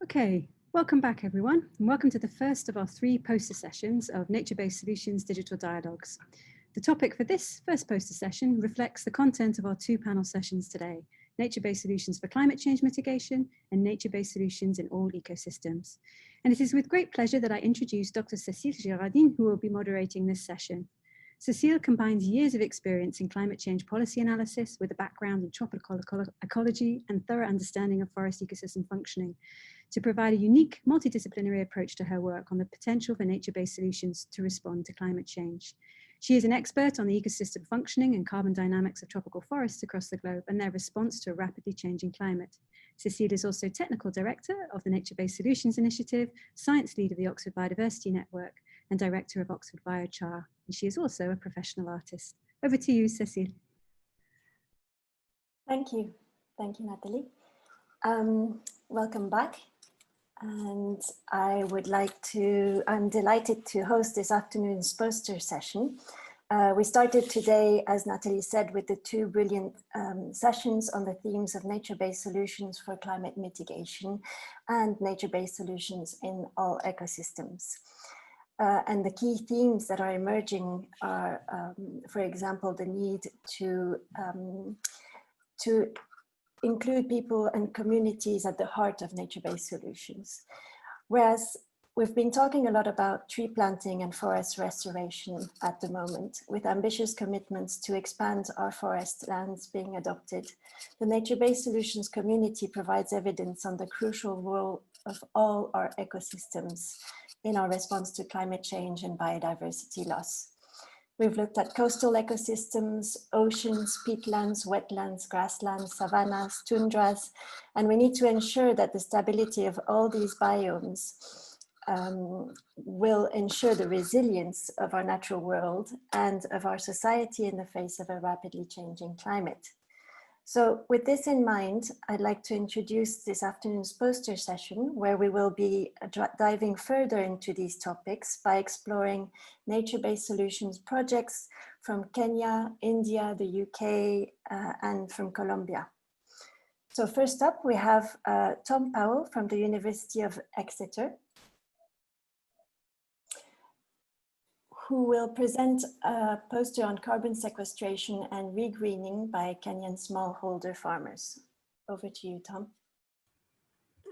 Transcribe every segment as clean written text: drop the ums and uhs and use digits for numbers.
Okay, welcome back everyone, and welcome to the first of our 3 poster sessions of Nature-Based Solutions Digital Dialogues. The topic for this first poster session reflects the content of our 2 panel sessions today, Nature-Based Solutions for Climate Change Mitigation and Nature-Based Solutions in All Ecosystems. And it is with great pleasure that I introduce Dr. Cécile Girardin, who will be moderating this session. Cécile combines years of experience in climate change policy analysis with a background in tropical ecology and thorough understanding of forest ecosystem functioning, to provide a unique multidisciplinary approach to her work on the potential for nature-based solutions to respond to climate change. She is an expert on the ecosystem functioning and carbon dynamics of tropical forests across the globe and their response to a rapidly changing climate. Cécile is also Technical Director of the Nature-Based Solutions Initiative, Science Lead of the Oxford Biodiversity Network, and Director of Oxford Biochar. And she is also a professional artist. Over to you, Cécile. Thank you, Natalie. Welcome back. And I'm delighted to host this afternoon's poster session. We started today, as Natalie said, with the 2 brilliant sessions on the themes of nature-based solutions for climate mitigation and nature-based solutions in all ecosystems. And the key themes that are emerging are, for example, the need to include people and communities at the heart of nature-based solutions. Whereas we've been talking a lot about tree planting and forest restoration at the moment, with ambitious commitments to expand our forest lands being adopted, the nature-based solutions community provides evidence on the crucial role of all our ecosystems in our response to climate change and biodiversity loss. We've looked at coastal ecosystems, oceans, peatlands, wetlands, grasslands, savannas, tundras, and we need to ensure that the stability of all these biomes will ensure the resilience of our natural world and of our society in the face of a rapidly changing climate. So with this in mind, I'd like to introduce this afternoon's poster session, where we will be diving further into these topics by exploring nature-based solutions projects from Kenya, India, the UK, and from Colombia. So first up, we have Tom Powell from the University of Exeter, who will present a poster on carbon sequestration and regreening by Kenyan smallholder farmers. Over to you, Tom.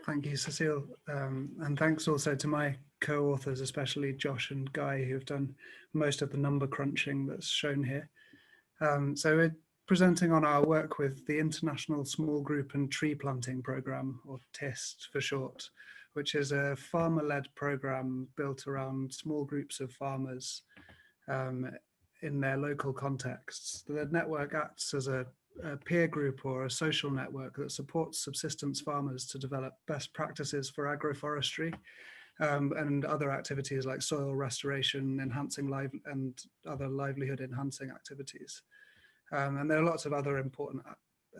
Thank you, Cécile. And thanks also to my co-authors, especially Josh and Guy, who've done most of the number crunching that's shown here. So we're presenting on our work with the International Small Group and Tree Planting Programme, or TIST for short, which is a farmer-led program built around small groups of farmers in their local contexts. The network acts as a peer group or a social network that supports subsistence farmers to develop best practices for agroforestry and other activities like soil restoration, enhancing and other livelihood enhancing activities. And there are lots of other important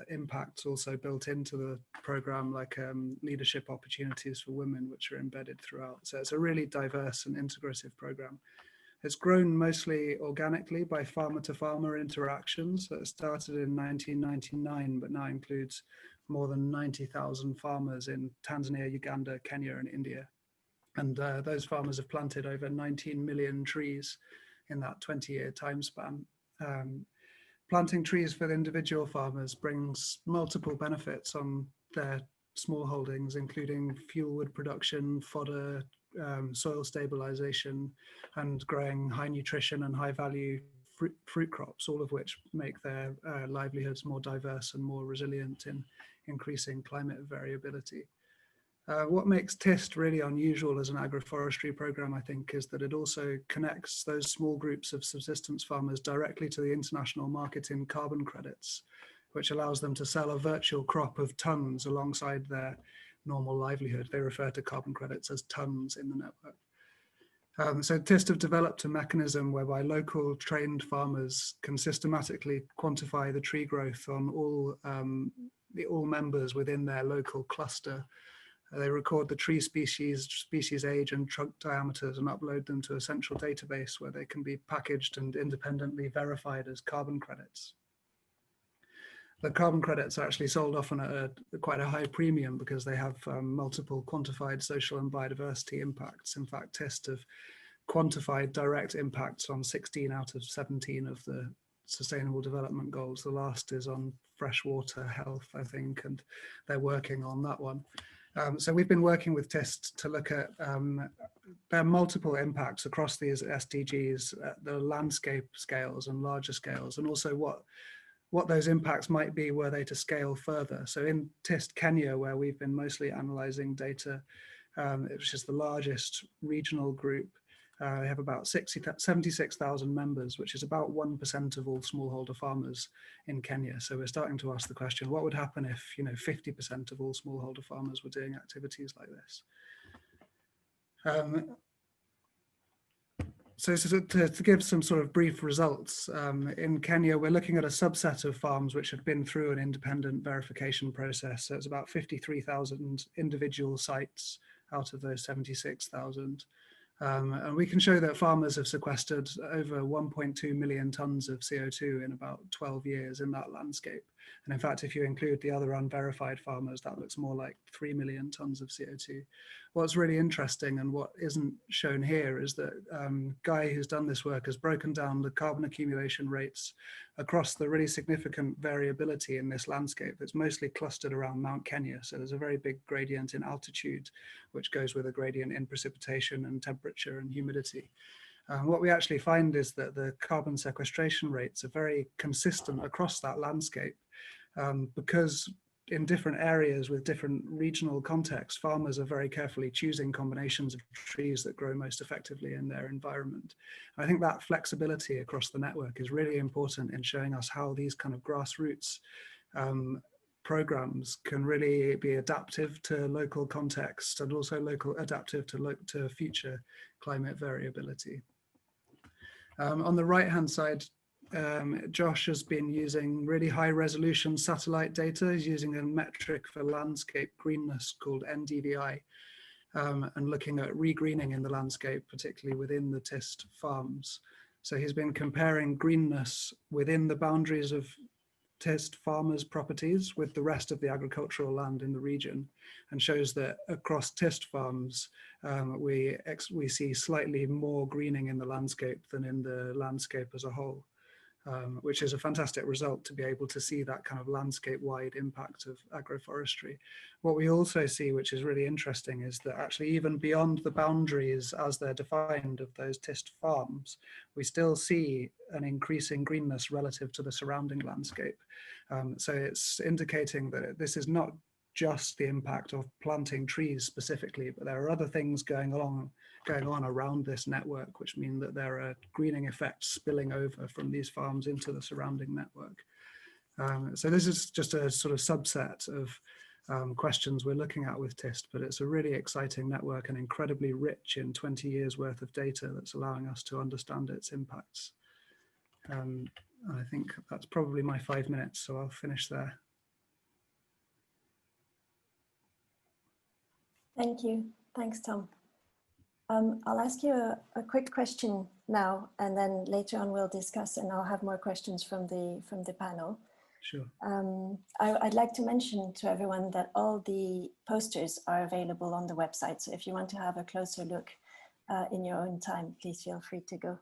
impacts also built into the program, like leadership opportunities for women, which are embedded throughout. So it's a really diverse and integrative program. It's grown mostly organically by farmer-to-farmer interactions. So it started in 1999, but now includes more than 90,000 farmers in Tanzania, Uganda, Kenya, and India. And those farmers have planted over 19 million trees in that 20-year time span. Planting trees for individual farmers brings multiple benefits on their small holdings, including fuel wood production, fodder, soil stabilization, and growing high nutrition and high value fruit crops, all of which make their livelihoods more diverse and more resilient in increasing climate variability. What makes TIST really unusual as an agroforestry program, I think, is that it also connects those small groups of subsistence farmers directly to the international market in carbon credits, which allows them to sell a virtual crop of tons alongside their normal livelihood. They refer to carbon credits as tons in the network. So TIST have developed a mechanism whereby local trained farmers can systematically quantify the tree growth on all members within their local cluster. They record the tree species age, and trunk diameters and upload them to a central database where they can be packaged and independently verified as carbon credits. the carbon credits are actually sold often at quite a high premium because they have multiple quantified social and biodiversity impacts. In fact, TIST have quantified direct impacts on 16 out of 17 of the Sustainable Development Goals. The last is on freshwater health, I think, and they're working on that one. So we've been working with TIST to look at their multiple impacts across these SDGs at the landscape scales and larger scales, and also what those impacts might be were they to scale further. So in TIST Kenya, where we've been mostly analysing data, which is the largest regional group, we have about 76,000 members, which is about 1% of all smallholder farmers in Kenya. So we're starting to ask the question, what would happen if 50% of all smallholder farmers were doing activities like this? So to give some sort of brief results, in Kenya, we're looking at a subset of farms which have been through an independent verification process. So it's about 53,000 individual sites out of those 76,000. And we can show that farmers have sequestered over 1.2 million tons of CO2 in about 12 years in that landscape. And in fact, if you include the other unverified farmers, that looks more like 3 million tons of CO2. What's really interesting and what isn't shown here is that Guy, who's done this work, has broken down the carbon accumulation rates across the really significant variability in this landscape. It's mostly clustered around Mount Kenya. So there's a very big gradient in altitude, which goes with a gradient in precipitation and temperature and humidity. What we actually find is that the carbon sequestration rates are very consistent across that landscape because in different areas with different regional contexts, farmers are very carefully choosing combinations of trees that grow most effectively in their environment. I think that flexibility across the network is really important in showing us how these kind of grassroots programs can really be adaptive to local context and also adaptive to future climate variability. On the right-hand side, Josh has been using really high-resolution satellite data. He's using a metric for landscape greenness called NdVI, and looking at regreening in the landscape, particularly within the TIST farms. So he's been comparing greenness within the boundaries of TIST farmers' properties with the rest of the agricultural land in the region, and shows that across TIST farms, we see slightly more greening in the landscape than in the landscape as a whole. Which is a fantastic result to be able to see that kind of landscape-wide impact of agroforestry. What we also see, which is really interesting, is that actually even beyond the boundaries as they're defined of those TIST farms, we still see an increasing greenness relative to the surrounding landscape. So it's indicating that this is not just the impact of planting trees specifically, but there are other things going on around this network, which mean that there are greening effects spilling over from these farms into the surrounding network. So this is just a sort of subset of questions we're looking at with TIST, but it's a really exciting network and incredibly rich in 20 years worth of data that's allowing us to understand its impacts. I think that's probably my 5 minutes, so I'll finish there. Thank you. Thanks, Tom. I'll ask you a quick question now, and then later on we'll discuss, and I'll have more questions from the panel. Sure. I'd like to mention to everyone that all the posters are available on the website. So if you want to have a closer look in your own time, please feel free to go.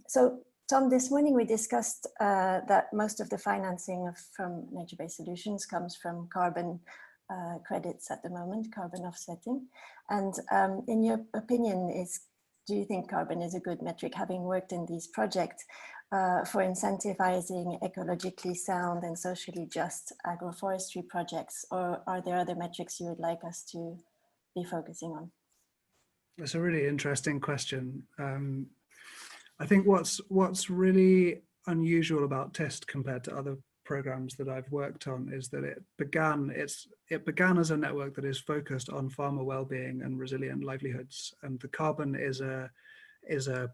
So Tom, this morning we discussed that most of the financing from nature-based solutions comes from carbon credits at the moment, carbon offsetting. And in your opinion, do you think carbon is a good metric, having worked in these projects for incentivizing ecologically sound and socially just agroforestry projects, or are there other metrics you would like us to be focusing on? That's a really interesting question. I think what's really unusual about TIST compared to other programs that I've worked on is that it began as a network that is focused on farmer well-being and resilient livelihoods, and the carbon is a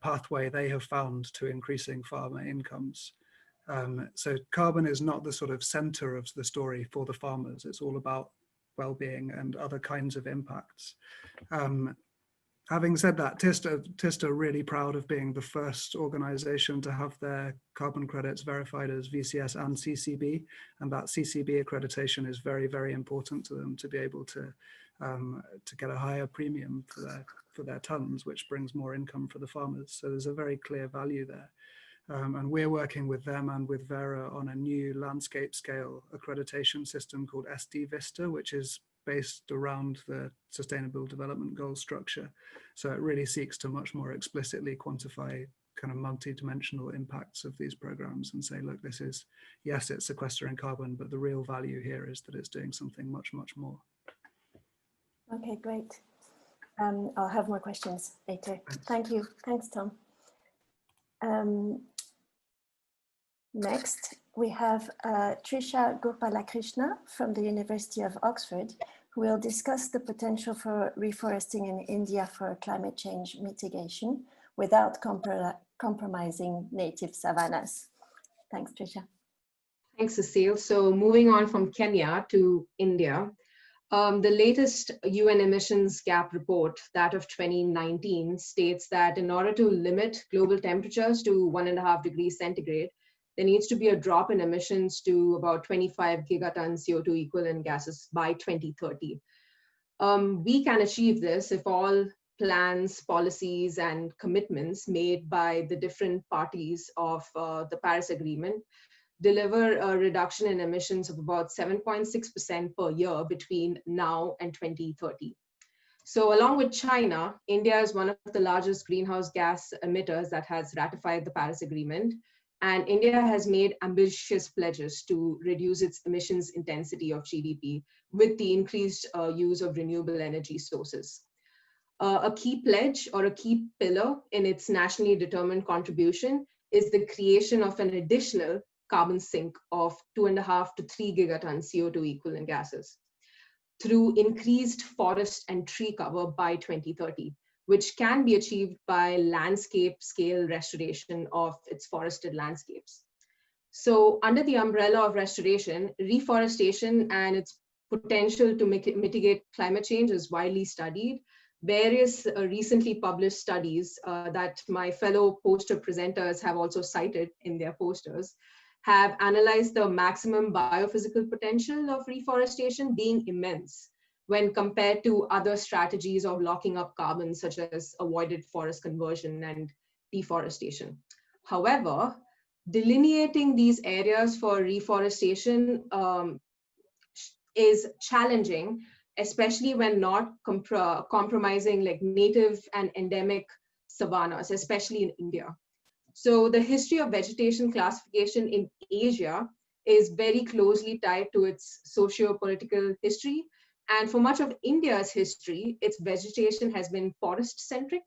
pathway they have found to increasing farmer incomes. So carbon is not the sort of center of the story for the farmers. It's all about well-being and other kinds of impacts. Having said that, TISTA are really proud of being the first organization to have their carbon credits verified as VCS and CCB, and that CCB accreditation is very, very important to them to be able to get a higher premium for their tons, which brings more income for the farmers. So there's a very clear value there. And we're working with them and with Vera on a new landscape scale accreditation system called SD Vista, which is based around the Sustainable Development Goals structure. So it really seeks to much more explicitly quantify kind of multi-dimensional impacts of these programs and say, look, this is, yes, it's sequestering carbon, but the real value here is that it's doing something much, much more. Okay, great. I'll have more questions later. Thank you. Thanks, Tom. Next, we have Trisha Gopalakrishna from the University of Oxford, who will discuss the potential for reforesting in India for climate change mitigation without compromising native savannas. Thanks, Trisha. Thanks, Cecile. So moving on from Kenya to India, the latest UN emissions gap report, that of 2019, states that in order to limit global temperatures to 1.5 degrees centigrade, there needs to be a drop in emissions to about 25 gigatons CO2 equivalent gases by 2030. We can achieve this if all plans, policies, and commitments made by the different parties of the Paris Agreement deliver a reduction in emissions of about 7.6% per year between now and 2030. So along with China, India is one of the largest greenhouse gas emitters that has ratified the Paris Agreement. And India has made ambitious pledges to reduce its emissions intensity of GDP with the increased use of renewable energy sources. A key pledge or a key pillar in its nationally determined contribution is the creation of an additional carbon sink of 2.5 to 3 gigatons CO2 equivalent gases through increased forest and tree cover by 2030. Which can be achieved by landscape scale restoration of its forested landscapes. So under the umbrella of restoration, reforestation and its potential to mitigate climate change is widely studied. Various recently published studies that my fellow poster presenters have also cited in their posters have analyzed the maximum biophysical potential of reforestation being immense when compared to other strategies of locking up carbon, such as avoided forest conversion and deforestation. However, delineating these areas for reforestation is challenging, especially when not compromising like native and endemic savannas, especially in India. So the history of vegetation classification in Asia is very closely tied to its socio-political history. And for much of India's history, its vegetation has been forest-centric,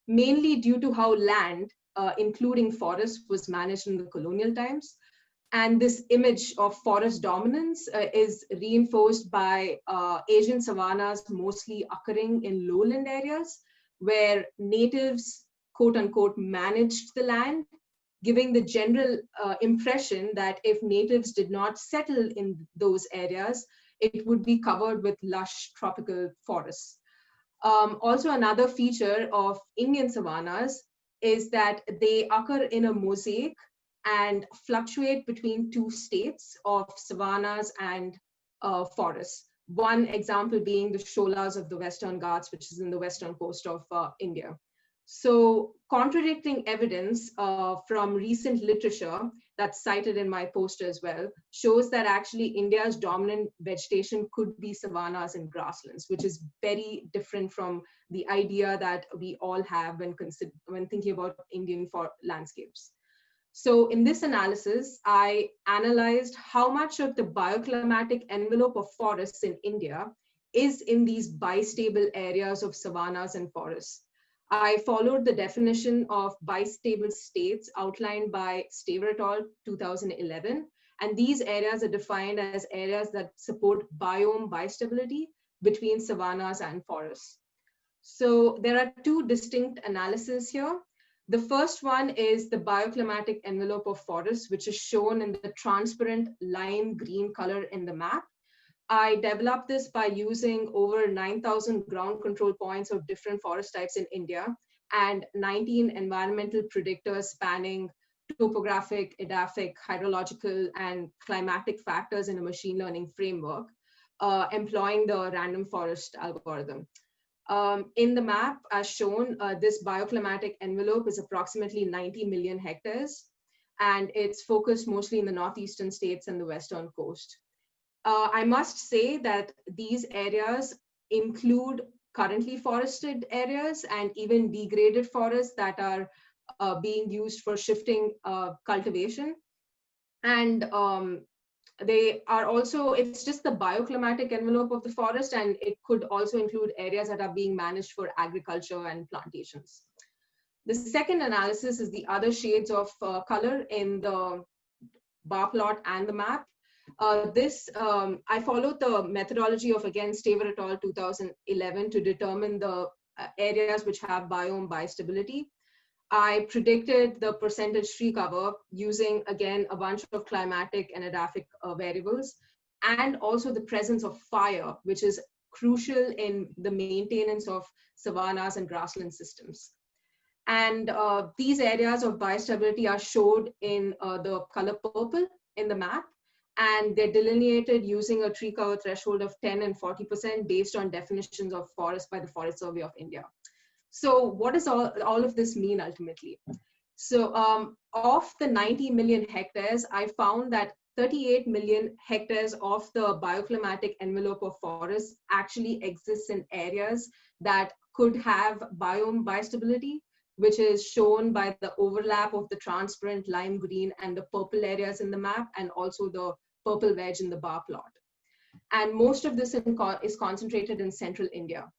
mainly due to how land, including forests, was managed in the colonial times. And this image of forest dominance is reinforced by Asian savannas mostly occurring in lowland areas, where natives, quote unquote, managed the land, giving the general impression that if natives did not settle in those areas, it would be covered with lush tropical forests. Also, another feature of Indian savannas is that they occur in a mosaic and fluctuate between two states of savannas and forests. One example being the sholas of the Western Ghats, which is in the western coast of India. So contradicting evidence from recent literature that's cited in my poster as well shows that actually India's dominant vegetation could be savannas and grasslands, which is very different from the idea that we all have when thinking about Indian landscapes. So in this analysis, I analyzed how much of the bioclimatic envelope of forests in India is in these bistable areas of savannas and forests. I followed the definition of bistable states outlined by Staver et al. 2011, and these areas are defined as areas that support biome bistability between savannas and forests. So there are two distinct analyses here. The first one is the bioclimatic envelope of forests, which is shown in the transparent lime green color in the map, I developed this by using over 9,000 ground control points of different forest types in India and 19 environmental predictors spanning topographic, edaphic, hydrological, and climatic factors in a machine learning framework, employing the random forest algorithm. In the map, as shown, this bioclimatic envelope is approximately 90 million hectares, and it's focused mostly in the northeastern states and the western coast. I must say that these areas include currently forested areas and even degraded forests that are being used for shifting cultivation. And they are also, it's just the bioclimatic envelope of the forest, and it could also include areas that are being managed for agriculture and plantations. The second analysis is the other shades of color in the bar plot and the map. I followed the methodology of, again, Staver et al. 2011 to determine the areas which have biome bistability. I predicted the percentage tree cover using, again, a bunch of climatic and edaphic variables, and also the presence of fire, which is crucial in the maintenance of savannas and grassland systems. And these areas of bistability are showed in the color purple in the map, and they're delineated using a tree cover threshold of 10 and 40% based on definitions of forest by the Forest Survey of India. So what does all of this mean ultimately? So of the 90 million hectares, I found that 38 million hectares of the bioclimatic envelope of forests actually exists in areas that could have biome bistability, which is shown by the overlap of the transparent lime green and the purple areas in the map, and also the purple wedge in the bar plot. And most of this is concentrated in central India.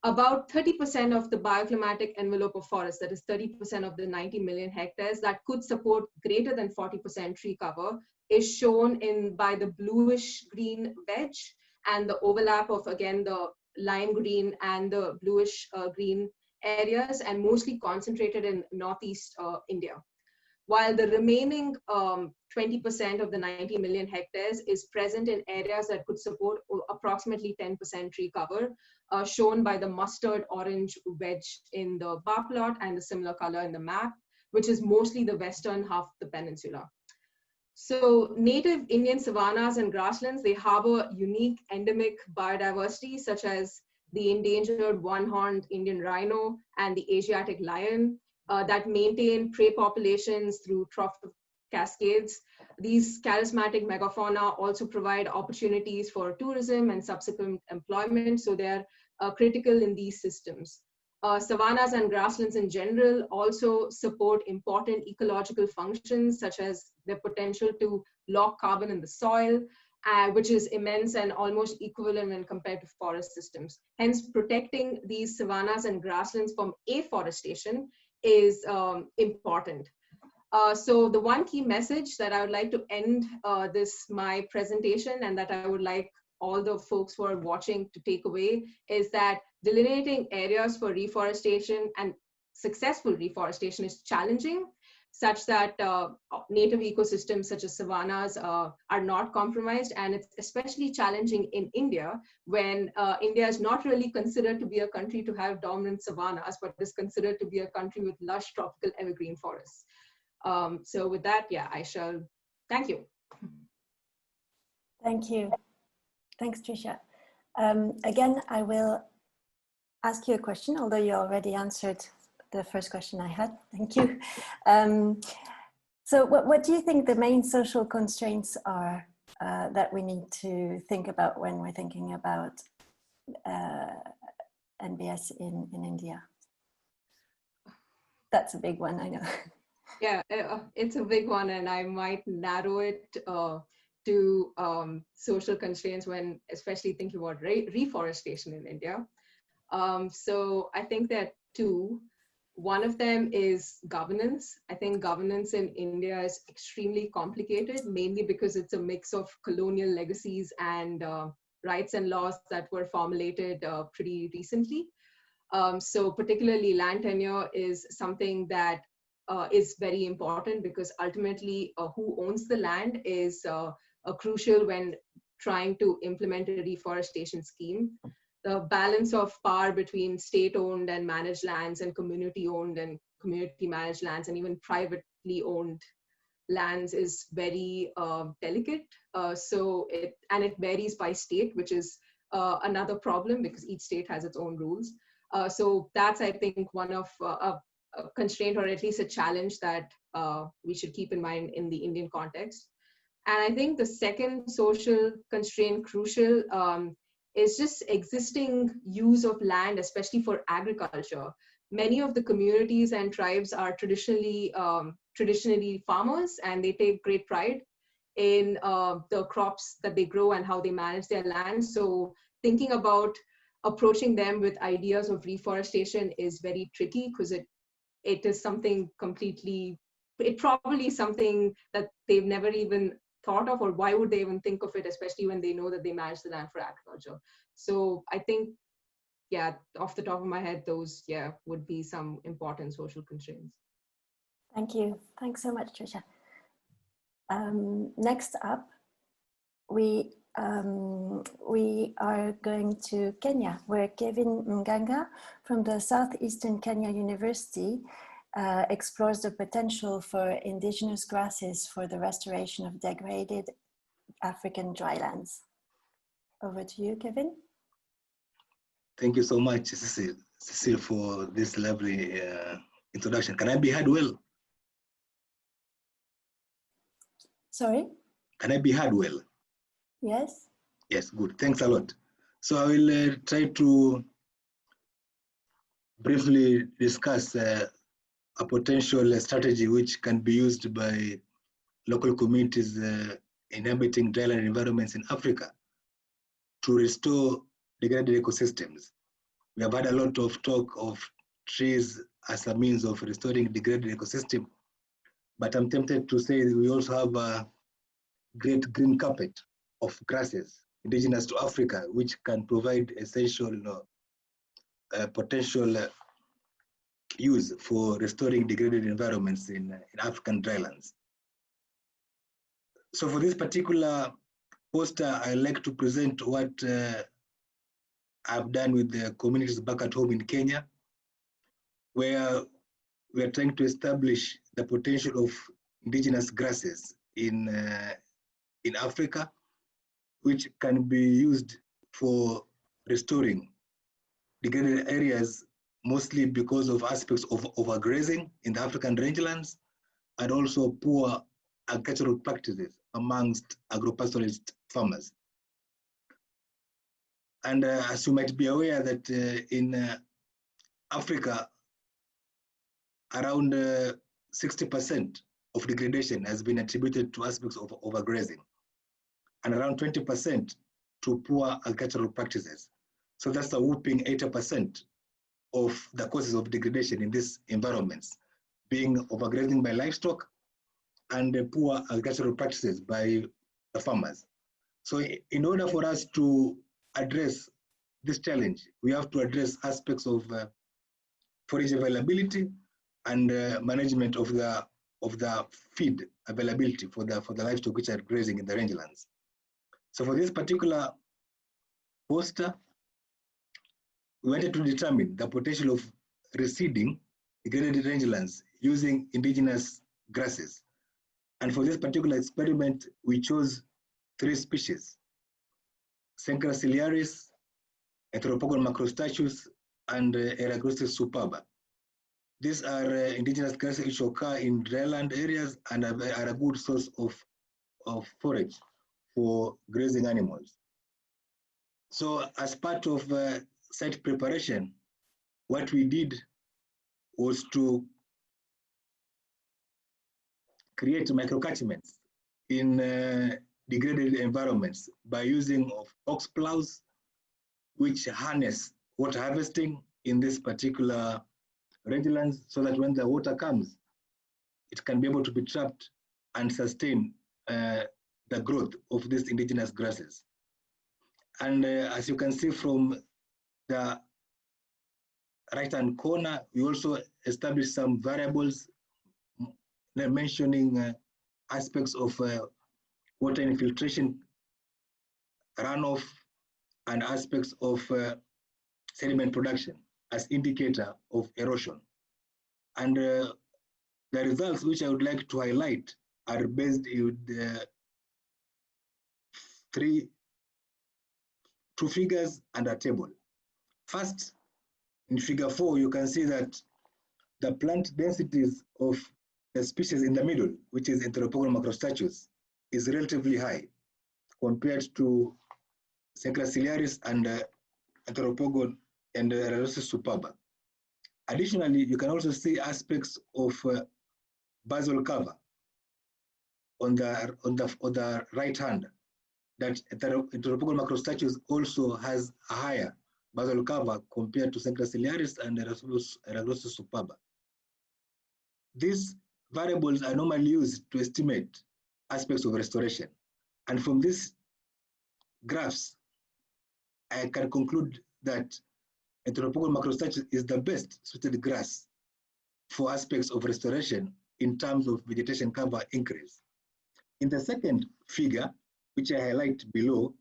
About 30% of the bioclimatic envelope of forest, that is 30% of the 90 million hectares that could support greater than 40% tree cover, is shown by the bluish green wedge and the overlap of, again, the lime green and the bluish green areas, and mostly concentrated in northeast India. While the remaining 20% of the 90 million hectares is present in areas that could support approximately 10% tree cover, shown by the mustard orange wedge in the bar plot and the similar color in the map, which is mostly the western half of the peninsula. So native Indian savannas and grasslands, they harbor unique endemic biodiversity, such as the endangered one-horned Indian rhino and the Asiatic lion, that maintain prey populations through trophic cascades. These charismatic megafauna also provide opportunities for tourism and subsequent employment, so they're critical in these systems. Savannas and grasslands in general also support important ecological functions, such as their potential to lock carbon in the soil, which is immense and almost equivalent when compared to forest systems. Hence, protecting these savannas and grasslands from afforestation is important. So the one key message that I would like to end my presentation, and that I would like all the folks who are watching to take away, is that delineating areas for reforestation and successful reforestation is challenging, such that native ecosystems such as savannas are not compromised. And it's especially challenging in India, when India is not really considered to be a country to have dominant savannas, but is considered to be a country with lush tropical evergreen forests. So with that, yeah, I shall thank you. Thank you. Thanks, Tricia. Again, I will ask you a question, although you already answered the first question I had. Thank you. So what do you think the main social constraints are that we need to think about when we're thinking about NbS in India? That's a big one, I know. Yeah, it's a big one, and I might narrow it to social constraints when especially thinking about reforestation in India. So I think there are two. One of them is governance. I think governance in India is extremely complicated, mainly because it's a mix of colonial legacies and rights and laws that were formulated pretty recently. So particularly land tenure is something that is very important, because ultimately who owns the land is crucial when trying to implement a reforestation scheme. The balance of power between state-owned and managed lands and community-owned and community-managed lands and even privately owned lands is very delicate. So it varies by state, which is another problem because each state has its own rules. So that's, I think, one of a constraint, or at least a challenge that we should keep in mind in the Indian context. And I think the second social constraint, crucial, is just existing use of land, especially for agriculture. Many of the communities and tribes are traditionally farmers, and they take great pride in the crops that they grow and how they manage their land. So thinking about approaching them with ideas of reforestation is very tricky, because it is something completely, it probably something that they've never even thought of, or why would they even think of it, especially when they know that they manage the land for agriculture. So I think, yeah, off the top of my head, those, yeah, would be some important social constraints. Thank you. Thanks so much, Trisha. Next up, we are going to Kenya, where Kevin Mganga from the Southeastern Kenya University explores the potential for indigenous grasses for the restoration of degraded African drylands. Over to you, Kevin. Thank you so much, Cecile, for this lovely introduction. Can I be heard well? Sorry? Can I be heard well? Yes. Yes, good. Thanks a lot. So I will try to briefly discuss a potential strategy which can be used by local communities inhabiting dryland environments in Africa to restore degraded ecosystems. We have had a lot of talk of trees as a means of restoring degraded ecosystem, but I'm tempted to say that we also have a great green carpet of grasses indigenous to Africa, which can provide essential potential use for restoring degraded environments in African drylands. So for this particular poster, I like to present what I've done with the communities back at home in Kenya, where we are trying to establish the potential of indigenous grasses in Africa, which can be used for restoring degraded areas, mostly because of aspects of overgrazing in the African rangelands, and also poor agricultural practices amongst agropastoralist farmers. And as you might be aware that in Africa, around 60% of degradation has been attributed to aspects of overgrazing, and around 20% to poor agricultural practices. So that's a whopping 80% of the causes of degradation in these environments, being overgrazing by livestock and poor agricultural practices by the farmers. So in order for us to address this challenge, we have to address aspects of forage availability and management of the feed availability for the livestock which are grazing in the rangelands. So for this particular poster, we wanted to determine the potential of reseeding degraded rangelands using indigenous grasses. And for this particular experiment, we chose 3 species: Sencra ciliaris, Anthropogon macrostachys, and Eragrostis superba. These are indigenous grasses which occur in dryland areas and are a good source of forage for grazing animals. So as part of site preparation, what we did was to create microcatchments in degraded environments by using ox plows, which harness water harvesting in this particular rangelands, so that when the water comes, it can be able to be trapped and sustain the growth of these indigenous grasses. And as you can see from the right-hand corner, we also established some variables mentioning aspects of water infiltration runoff, and aspects of sediment production as indicator of erosion. And the results which I would like to highlight are based in two figures and a table. First, in figure 4, you can see that the plant densities of the species in the middle, which is Enteropogon macrostachys, is relatively high compared to Secraciliaris and Enteropogon and Erarosis superba. Additionally, you can also see aspects of basal cover on the right hand, that Enteropogon macrostachys also has a higher basal cover compared to Secraciliaris and Erarosis superba. These variables are normally used to estimate aspects of restoration. And from these graphs, I can conclude that Enteropogon macrostachys is the best suited grass for aspects of restoration in terms of vegetation cover increase. In the second figure, which I highlight below,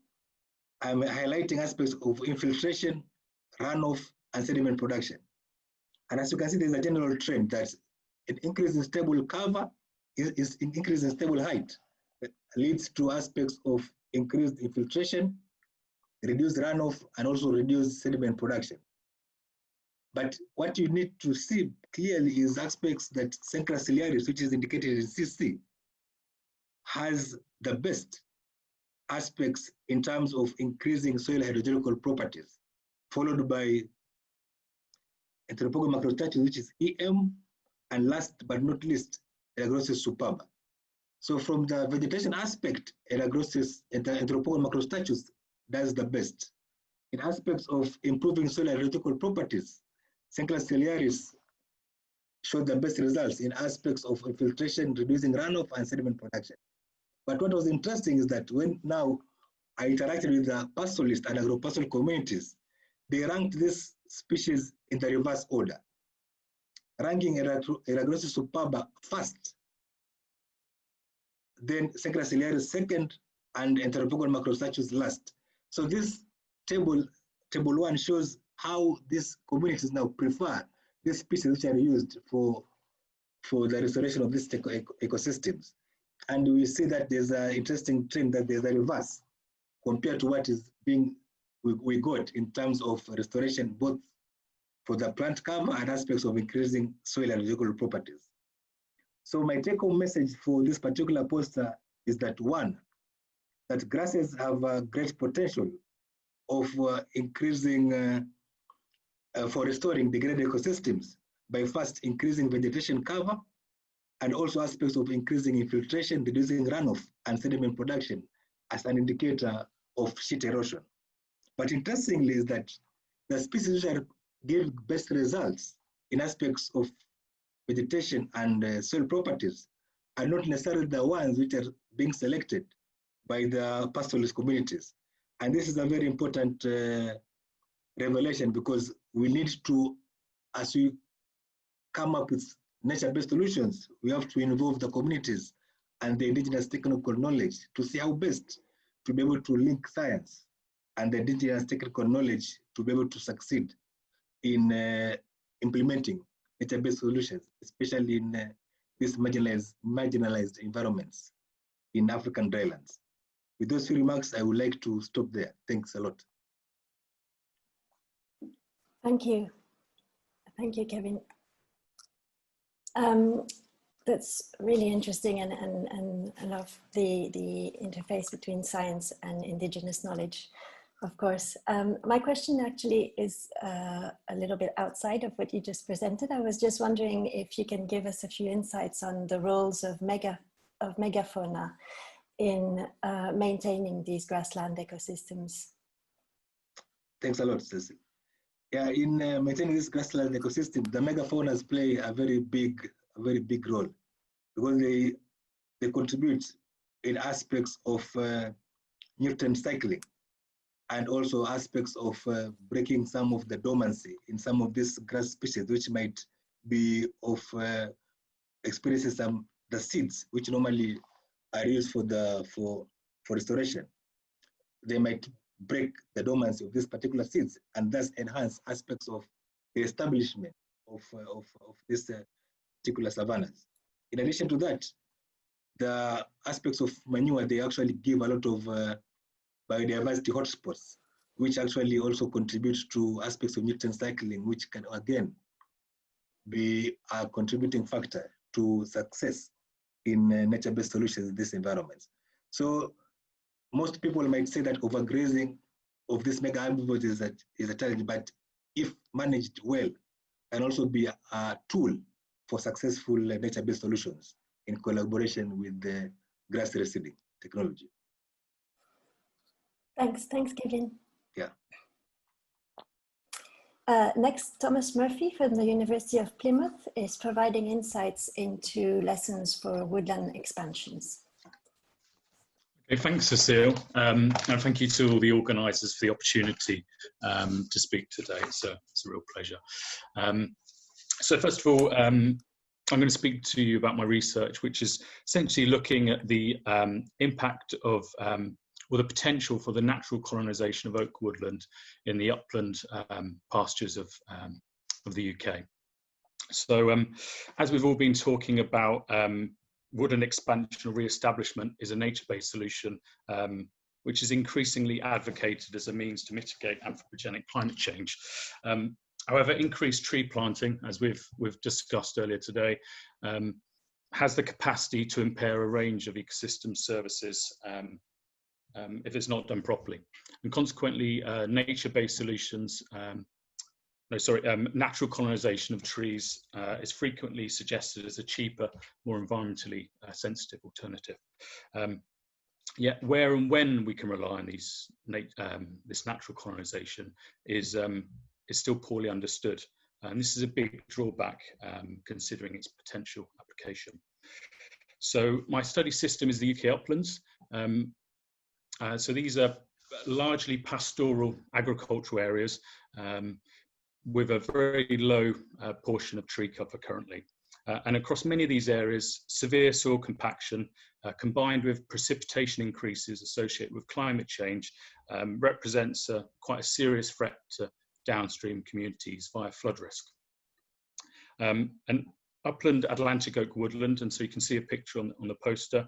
I'm highlighting aspects of infiltration, runoff, and sediment production. And as you can see, there's a general trend that an increase in stable cover is increase in stable height that leads to aspects of increased infiltration, reduced runoff, and also reduced sediment production. But what you need to see clearly is aspects that Secraciliaris, which is indicated in CC, has the best aspects in terms of increasing soil hydrogeological properties, followed by Enteropogon macrostachys, which is EM, and last but not least, Erarosis superba. So from the vegetation aspect, Enteropogon macrostachys does the best. In aspects of improving soil hydrogeological properties, Secraciliaris showed the best results in aspects of infiltration, reducing runoff, and sediment production. But what was interesting is that when now I interacted with the pastoralist and agropastoral communities, they ranked this species in the reverse order, ranking Erarosis superba first, then Secraciliaris second, and Enteropogon macrostachys last. So this table 1 shows how these communities now prefer these species which are used for the restoration of these ecosystems. And we see that there's an interesting trend that there's a reverse compared to what is being we got in terms of restoration, both for the plant cover and aspects of increasing soil and hydrological properties. So my take-home message for this particular poster is that one, that grasses have a great potential of increasing for restoring degraded ecosystems by first increasing vegetation cover and also aspects of increasing infiltration, reducing runoff and sediment production as an indicator of sheet erosion. But interestingly is that the species which give best results in aspects of vegetation and soil properties are not necessarily the ones which are being selected by the pastoralist communities. And this is a very important revelation, because we need to, as we come up with nature-based solutions, we have to involve the communities and the indigenous technical knowledge to see how best to be able to link science and the indigenous technical knowledge to be able to succeed in implementing nature-based solutions, especially in these marginalized environments in African drylands. With those few remarks, I would like to stop there. Thanks a lot. Thank you. Thank you, Kevin. That's really interesting, and I love the interface between science and indigenous knowledge, of course. My question actually is a little bit outside of what you just presented. I was just wondering if you can give us a few insights on the roles of megafauna in maintaining these grassland ecosystems. Thanks a lot, Cecil. Yeah, in maintaining this grassland ecosystem, the megafaunas play a very big role, because they contribute in aspects of nutrient cycling and also aspects of breaking some of the dormancy in some of these grass species, which might be of experiencing the seeds which normally are used for restoration. they might break the dormancy of these particular seeds and thus enhance aspects of the establishment of this particular savannas. In addition to that, the aspects of manure, they actually give a lot of biodiversity hotspots, which actually also contribute to aspects of nutrient cycling, which can again be a contributing factor to success in nature-based solutions in these environments. So most people might say that overgrazing of these mega herbivores is a challenge, but if managed well, can also be a tool for successful nature-based solutions in collaboration with the grass reseeding technology. Thanks, Kevin. Yeah. Next, Thomas Murphy from the University of Plymouth is providing insights into lessons for woodland expansions. Okay, thanks, Cecile, and thank you to all the organisers for the opportunity to speak today. It's a real pleasure. So first of all, I'm going to speak to you about my research, which is essentially looking at the impact of or the potential for the natural colonisation of oak woodland in the upland pastures of the UK. So as we've all been talking about, woodland expansion or re-establishment is a nature-based solution which is increasingly advocated as a means to mitigate anthropogenic climate change. However, increased tree planting, as we've discussed earlier today, has the capacity to impair a range of ecosystem services if it's not done properly. And consequently, nature-based solutions, natural colonisation of trees is frequently suggested as a cheaper, more environmentally sensitive alternative. Yet where and when we can rely on this natural colonisation is still poorly understood. And this is a big drawback considering its potential application. So my study system is the UK uplands. So these are largely pastoral agricultural areas with a very low portion of tree cover currently. And across many of these areas, severe soil compaction combined with precipitation increases associated with climate change represents quite a serious threat to downstream communities via flood risk. And upland Atlantic oak woodland, and so you can see a picture on the poster,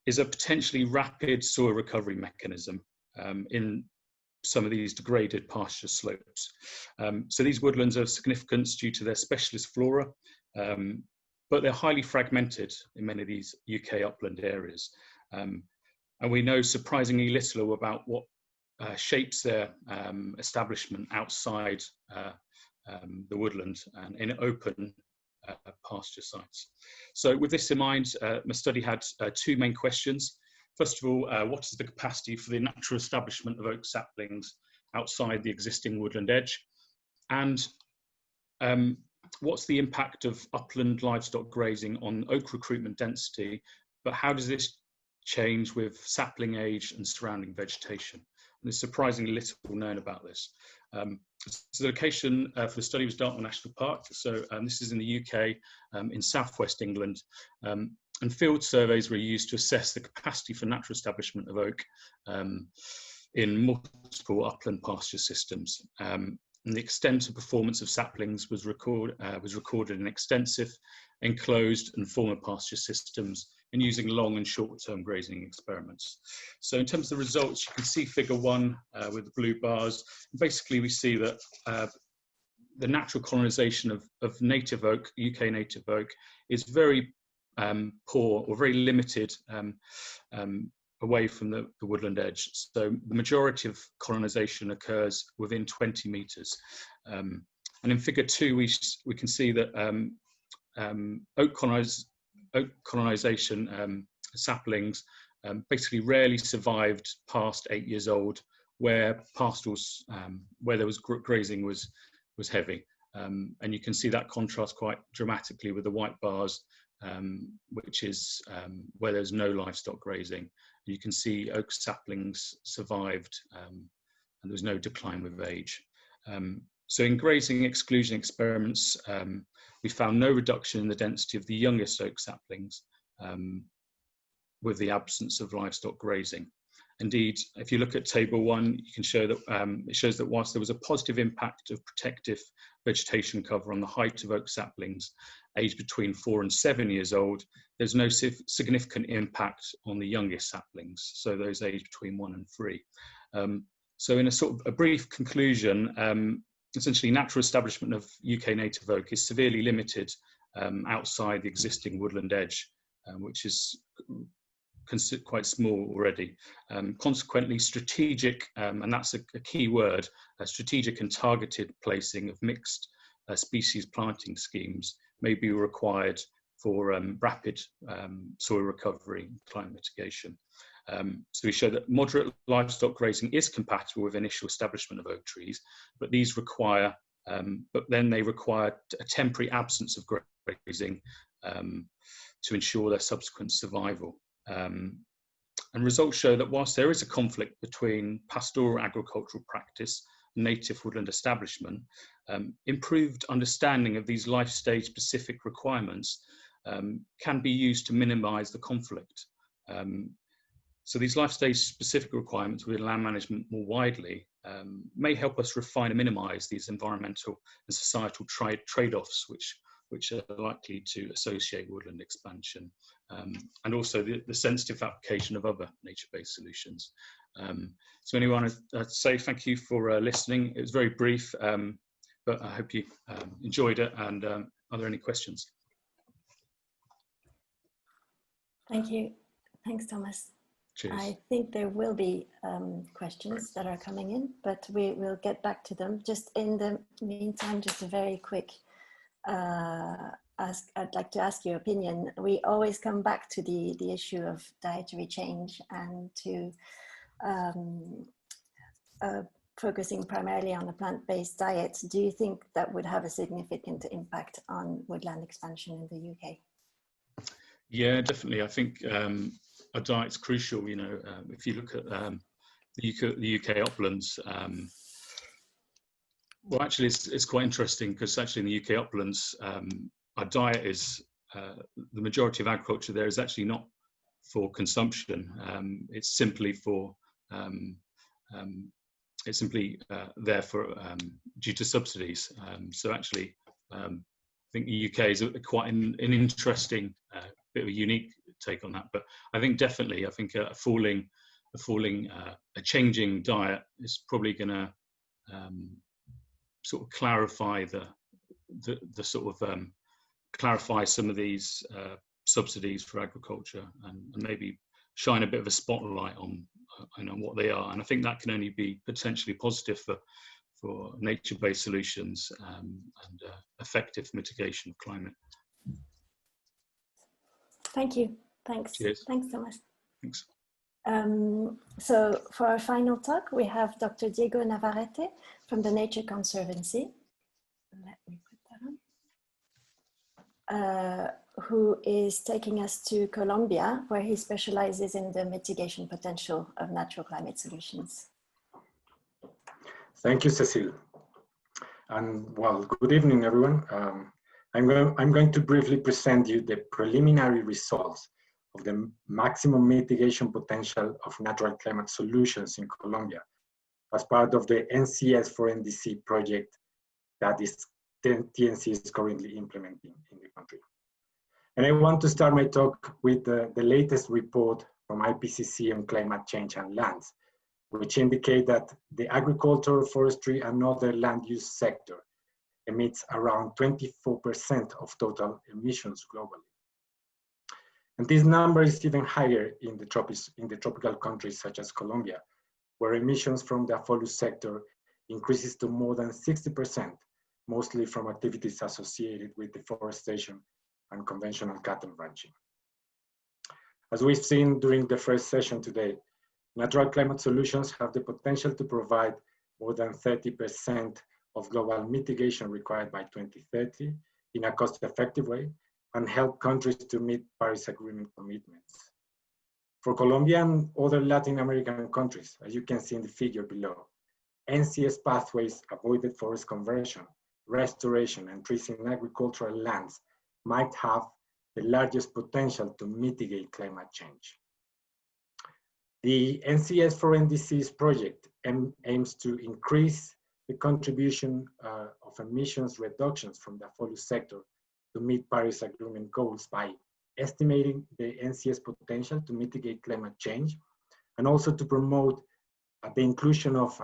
is a potentially rapid soil recovery mechanism in some of these degraded pasture slopes. So these woodlands are of significance due to their specialist flora, but they're highly fragmented in many of these UK upland areas. And we know surprisingly little about what shapes their establishment outside the woodland and in open pasture sites. So with this in mind, my study had two main questions. First of all, what is the capacity for the natural establishment of oak saplings outside the existing woodland edge? And what's the impact of upland livestock grazing on oak recruitment density, but how does this change with sapling age and surrounding vegetation? And there's surprisingly little known about this. So the location for the study was Dartmoor National Park. So this is in the UK, in southwest England. And field surveys were used to assess the capacity for natural establishment of oak in multiple upland pasture systems. And the extent of performance of saplings was recorded in extensive, enclosed and former pasture systems and using long and short-term grazing experiments. So in terms of the results, you can see figure 1 with the blue bars. Basically, we see that the natural colonisation of native oak, UK native oak, is very poor or very limited away from the woodland edge. So the majority of colonisation occurs within 20 metres. And in figure 2, we can see that oak colonisation saplings basically rarely survived past 8 years old, where pastorals, where there was grazing was heavy. And you can see that contrast quite dramatically with the white bars, which is where there's no livestock grazing. You can see oak saplings survived and there was no decline with age. So in grazing exclusion experiments, we found no reduction in the density of the youngest oak saplings with the absence of livestock grazing. Indeed, if you look at table 1, you can show that it shows that whilst there was a positive impact of protective vegetation cover on the height of oak saplings aged between 4 and 7 years old, there's no significant impact on the youngest saplings, so those aged between 1 and 3. So in a sort of a brief conclusion, essentially natural establishment of UK native oak is severely limited outside the existing woodland edge, which is quite small already. Consequently, strategic, and that's a key word, strategic and targeted placing of mixed species planting schemes may be required for rapid soil recovery and climate mitigation. So we show that moderate livestock grazing is compatible with initial establishment of oak trees, but these require, but then they require a temporary absence of grazing to ensure their subsequent survival. And results show that whilst there is a conflict between pastoral agricultural practice and native woodland establishment, improved understanding of these life stage specific requirements can be used to minimise the conflict. So these life stage specific requirements within land management more widely may help us refine and minimise these environmental and societal trade-offs which are likely to associate woodland expansion, and also the sensitive application of other nature-based solutions. So anyone, I'd say thank you for listening. It was very brief, but I hope you enjoyed it, and are there any questions? Thank you. Thanks, Thomas. Cheers. I think there will be questions that are coming in, but we will get back to them. Just in the meantime, just a very quick I'd like to ask your opinion. We always come back to the issue of dietary change and to focusing primarily on a plant-based diet. Do you think that would have a significant impact on woodland expansion in the UK? Yeah, definitely. I think a diet's crucial. You know, if you look at the UK uplands, well, actually, it's quite interesting because actually in the UK uplands, our diet is, the majority of agriculture there is actually not for consumption. It's simply for, it's simply there for, due to subsidies. So actually, I think the UK is quite an interesting, bit of a unique take on that. But I think definitely, I think a changing diet is probably going to sort of clarify the sort of clarify some of these subsidies for agriculture and maybe shine a bit of a spotlight on what they are. And I think that can only be potentially positive for nature-based solutions and effective mitigation of climate. Thank you. Thanks. Cheers. Thanks, Thomas. Thanks. So for our final talk, we have Dr. Diego Navarrete from the Nature Conservancy. Let me put that on. Who is taking us to Colombia, where he specializes in the mitigation potential of natural climate solutions. Thank you, Cecile. And well, good evening, everyone. I'm going to briefly present you the preliminary results of the maximum mitigation potential of natural climate solutions in Colombia as part of the NCS for NDC project that TNC is currently implementing in the country. And I want to start my talk with the latest report from IPCC on climate change and lands, which indicate that the agriculture, forestry, and other land use sector emits around 24% of total emissions globally. And this number is even higher in the tropical countries such as Colombia, where emissions from the follow sector increases to more than 60%, mostly from activities associated with deforestation and conventional cattle ranching. As we've seen during the first session today, natural climate solutions have the potential to provide more than 30% of global mitigation required by 2030 in a cost-effective way and help countries to meet Paris Agreement commitments. For Colombia and other Latin American countries, as you can see in the figure below, NCS pathways, avoided forest conversion, restoration, and trees in agricultural lands might have the largest potential to mitigate climate change. The NCS for NDCs project aims to increase the contribution of emissions reductions from the follow sector to meet Paris Agreement goals by estimating the NCS potential to mitigate climate change, and also to promote the inclusion of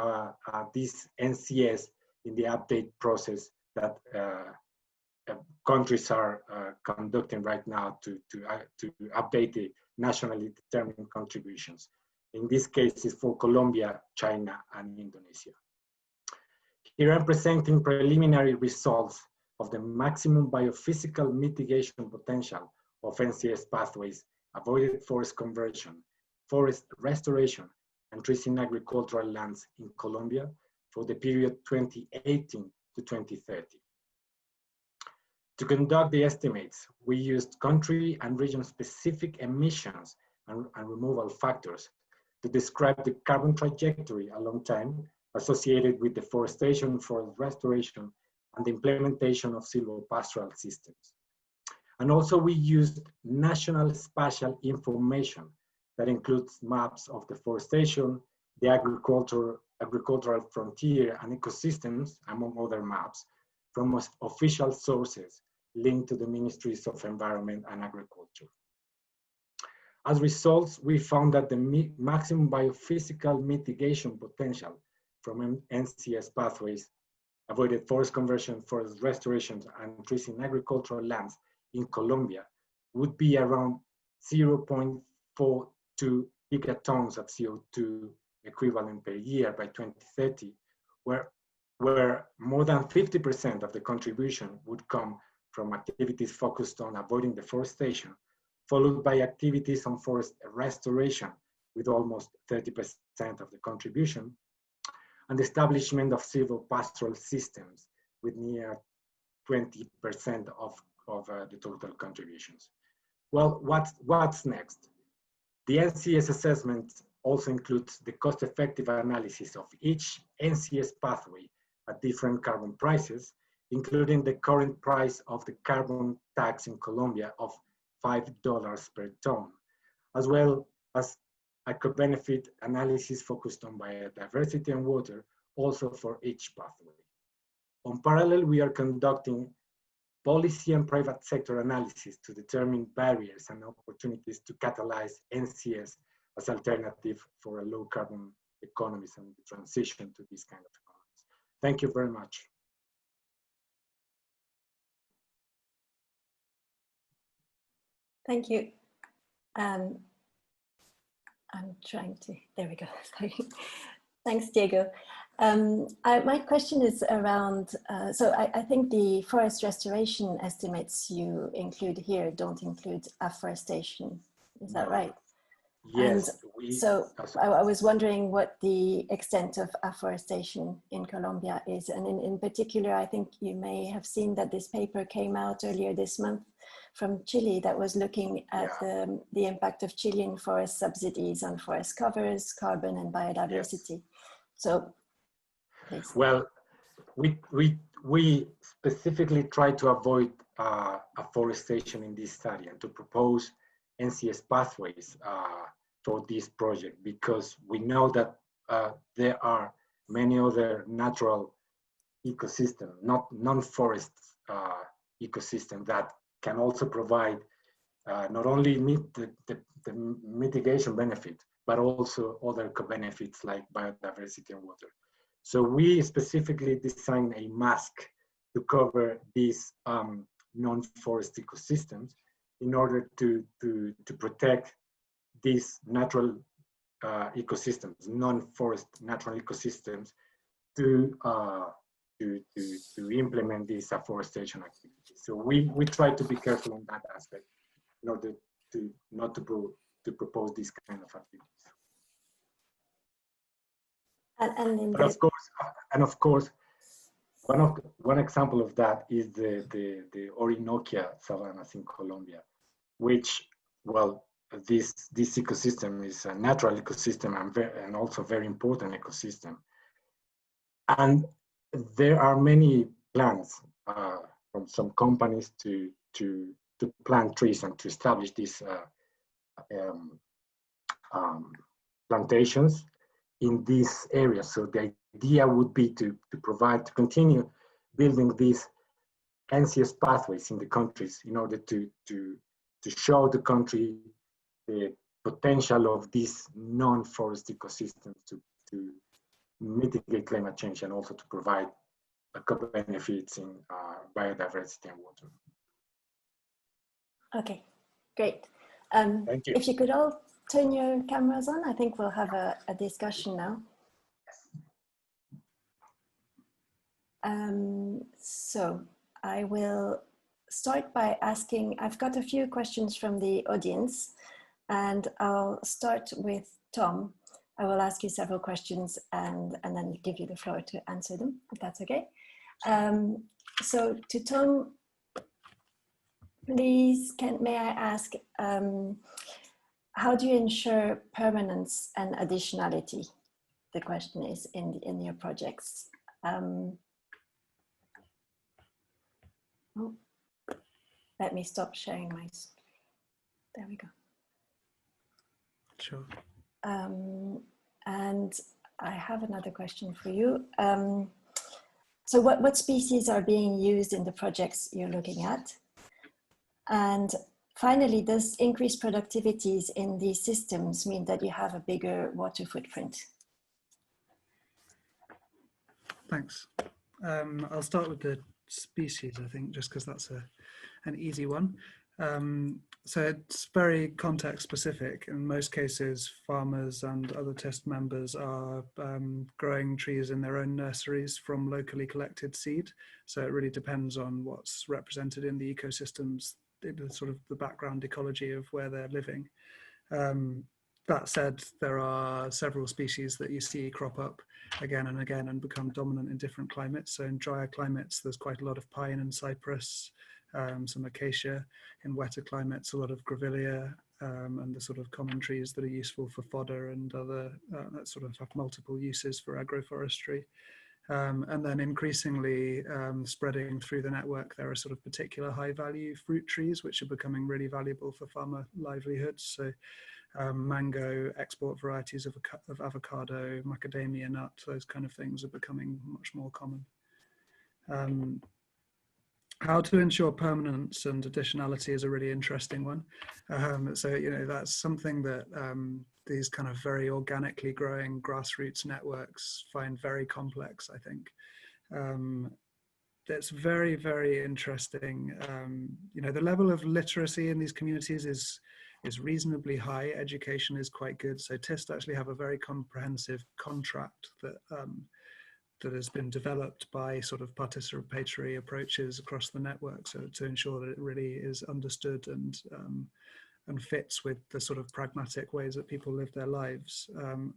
this NCS in the update process that countries are conducting right now to update the nationally determined contributions. In this case, it's for Colombia, China, and Indonesia. Here I'm presenting preliminary results of the maximum biophysical mitigation potential of NCS pathways, avoided forest conversion, forest restoration, and trees in agricultural lands in Colombia for the period 2018 to 2030. To conduct the estimates, we used country and region-specific emissions and removal factors to describe the carbon trajectory along time associated with deforestation, forest restoration, and the implementation of silvopastoral systems. And also we used national spatial information that includes maps of deforestation, the agricultural frontier and ecosystems, among other maps, from official sources linked to the Ministries of Environment and Agriculture. As results, we found that the maximum biophysical mitigation potential from NCS pathways, avoided forest conversion, forest restorations, and trees in agricultural lands in Colombia would be around 0.42 gigatons of CO2 equivalent per year by 2030, where more than 50% of the contribution would come from activities focused on avoiding deforestation, followed by activities on forest restoration with almost 30% of the contribution, and the establishment of silvopastoral systems with near 20% of the total contributions. Well, what's next? The NCS assessment also includes the cost-effective analysis of each NCS pathway at different carbon prices, including the current price of the carbon tax in Colombia of $5 per ton, as well as a co-benefit analysis focused on biodiversity and water, also for each pathway. On parallel, we are conducting policy and private sector analysis to determine barriers and opportunities to catalyze NCS as alternative for a low carbon economies and the transition to this kind of economies. Thank you very much. Thank you. I'm trying to, there we go, sorry. Thanks, Diego. My question is around, so I think the forest restoration estimates you include here don't include afforestation, is that right? Yes. I was wondering what the extent of afforestation in Colombia is. And in particular, I think you may have seen that this paper came out earlier this month from Chile that was looking at the impact of Chilean forest subsidies on forest covers, carbon, and biodiversity. Yes. So, please. Well, we specifically try to avoid afforestation in this study and to propose NCS pathways for this project, because we know that there are many other natural ecosystems, non-forest ecosystems that can also provide not only meet the mitigation benefit, but also other co-benefits like biodiversity and water. So we specifically designed a mask to cover these non-forest ecosystems in order to protect these natural ecosystems, non-forest natural ecosystems, to implement these afforestation activities. So we try to be careful on that aspect in order to not to propose these kind of activities. And of course, one example of that is the Orinoquia savannas in Colombia, which, well, this ecosystem is a natural ecosystem and also very important ecosystem. And there are many plans from some companies to plant trees and to establish these plantations in this area. So the idea would be to continue building these NCS pathways in the countries in order to show the country the potential of these non-forest ecosystems to mitigate climate change and also to provide a couple of benefits in biodiversity and water. Okay, great. Thank you. If you could all turn your cameras on, I think we'll have a discussion now. So I will start by asking, I've got a few questions from the audience, and I'll start with Tom. I will ask you several questions and then give you the floor to answer them, if that's okay. So to Tom, please, may I ask, how do you ensure permanence and additionality? The question is in your projects. Oh, let me stop sharing my. There we go. Sure. And I have another question for you. So what species are being used in the projects you're looking at? And finally, does increased productivities in these systems mean that you have a bigger water footprint? Thanks. I'll start with the species, I think, just because that's an easy one. So it's very context specific. In most cases, farmers and other test members are growing trees in their own nurseries from locally collected seed. So it really depends on what's represented in the ecosystems, sort of the background ecology of where they're living. That said, there are several species that you see crop up again and again and become dominant in different climates. So in drier climates, there's quite a lot of pine and cypress, some acacia. In wetter climates, a lot of grevillea, and the sort of common trees that are useful for fodder and other that sort of have multiple uses for agroforestry. And then increasingly spreading through the network, there are sort of particular high value fruit trees which are becoming really valuable for farmer livelihoods. So mango, export varieties of avocado, macadamia nut, those kind of things are becoming much more common. How to ensure permanence and additionality is a really interesting one. So, you know, that's something that these kind of very organically growing grassroots networks find very complex, I think. That's very, very interesting. You know, the level of literacy in these communities is reasonably high. Education is quite good. So TIST actually have a very comprehensive contract that that has been developed by sort of participatory approaches across the network, so to ensure that it really is understood and fits with the sort of pragmatic ways that people live their lives.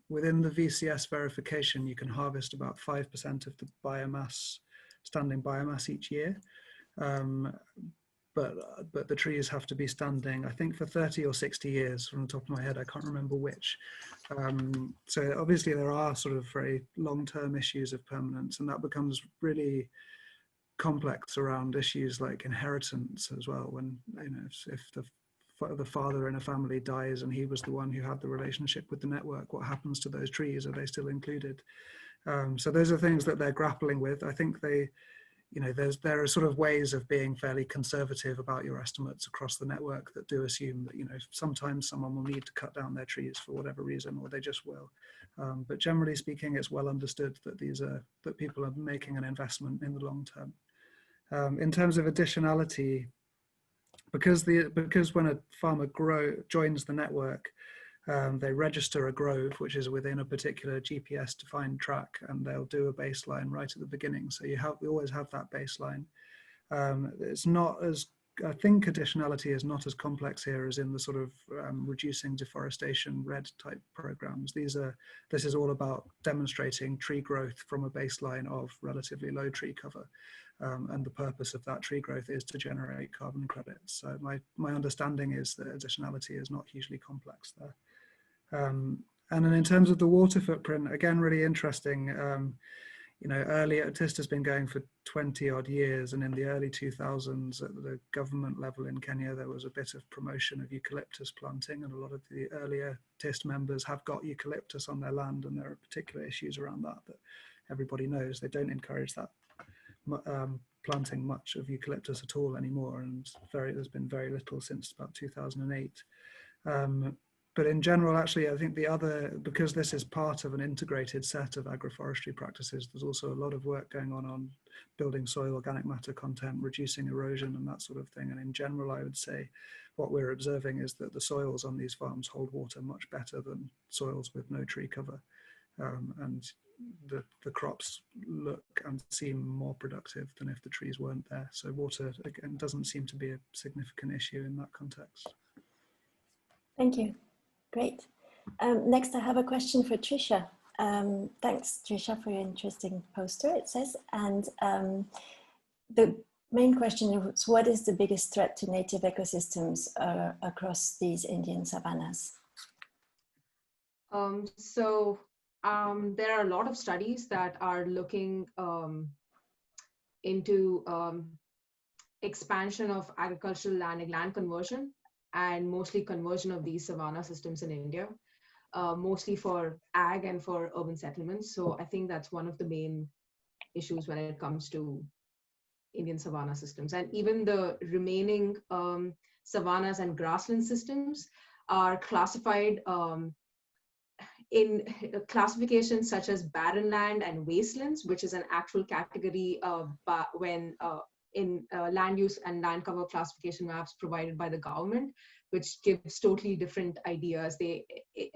Within the VCS verification, you can harvest about 5% of the biomass, standing biomass each year. But the trees have to be standing, I think, for 30 or 60 years from the top of my head. I can't remember which. So obviously there are sort of very long-term issues of permanence, and that becomes really complex around issues like inheritance as well. When, you know, if the father in a family dies and he was the one who had the relationship with the network, what happens to those trees? Are they still included? So those are things that they're grappling with. I think they, you know, there are sort of ways of being fairly conservative about your estimates across the network that do assume that, you know, sometimes someone will need to cut down their trees for whatever reason, or they just will. But generally speaking, it's well understood that that people are making an investment in the long term. In terms of additionality, because when a farmer joins the network, they register a grove, which is within a particular GPS defined track, and they'll do a baseline right at the beginning. So we always have that baseline. It's not as, I think additionality is not as complex here as in the sort of reducing deforestation RED type programs. This is all about demonstrating tree growth from a baseline of relatively low tree cover. And the purpose of that tree growth is to generate carbon credits. So my understanding is that additionality is not hugely complex there. And then in terms of the water footprint, again, really interesting. you know, earlier, TIST has been going for 20 odd years, and in the early 2000s at the government level in Kenya, there was a bit of promotion of eucalyptus planting, and a lot of the earlier TIST members have got eucalyptus on their land, and there are particular issues around that everybody knows. They don't encourage that planting much of eucalyptus at all anymore, and there's been very little since about 2008. But in general, actually, I think because this is part of an integrated set of agroforestry practices, there's also a lot of work going on building soil organic matter content, reducing erosion and that sort of thing. And in general, I would say what we're observing is that the soils on these farms hold water much better than soils with no tree cover. And the crops look and seem more productive than if the trees weren't there. So water, again, doesn't seem to be a significant issue in that context. Thank you. Great. Next, I have a question for Trisha. Thanks, Trisha, for your interesting poster, it says. And the main question is, what is the biggest threat to native ecosystems across these Indian savannas? There are a lot of studies that are looking into expansion of agricultural land conversion, and mostly conversion of these savanna systems in India, mostly for ag and for urban settlements. So I think that's one of the main issues when it comes to Indian savanna systems. And even the remaining savannas and grassland systems are classified in classifications such as barren land and wastelands, which is an actual category when in land use and land cover classification maps provided by the government, which gives totally different ideas.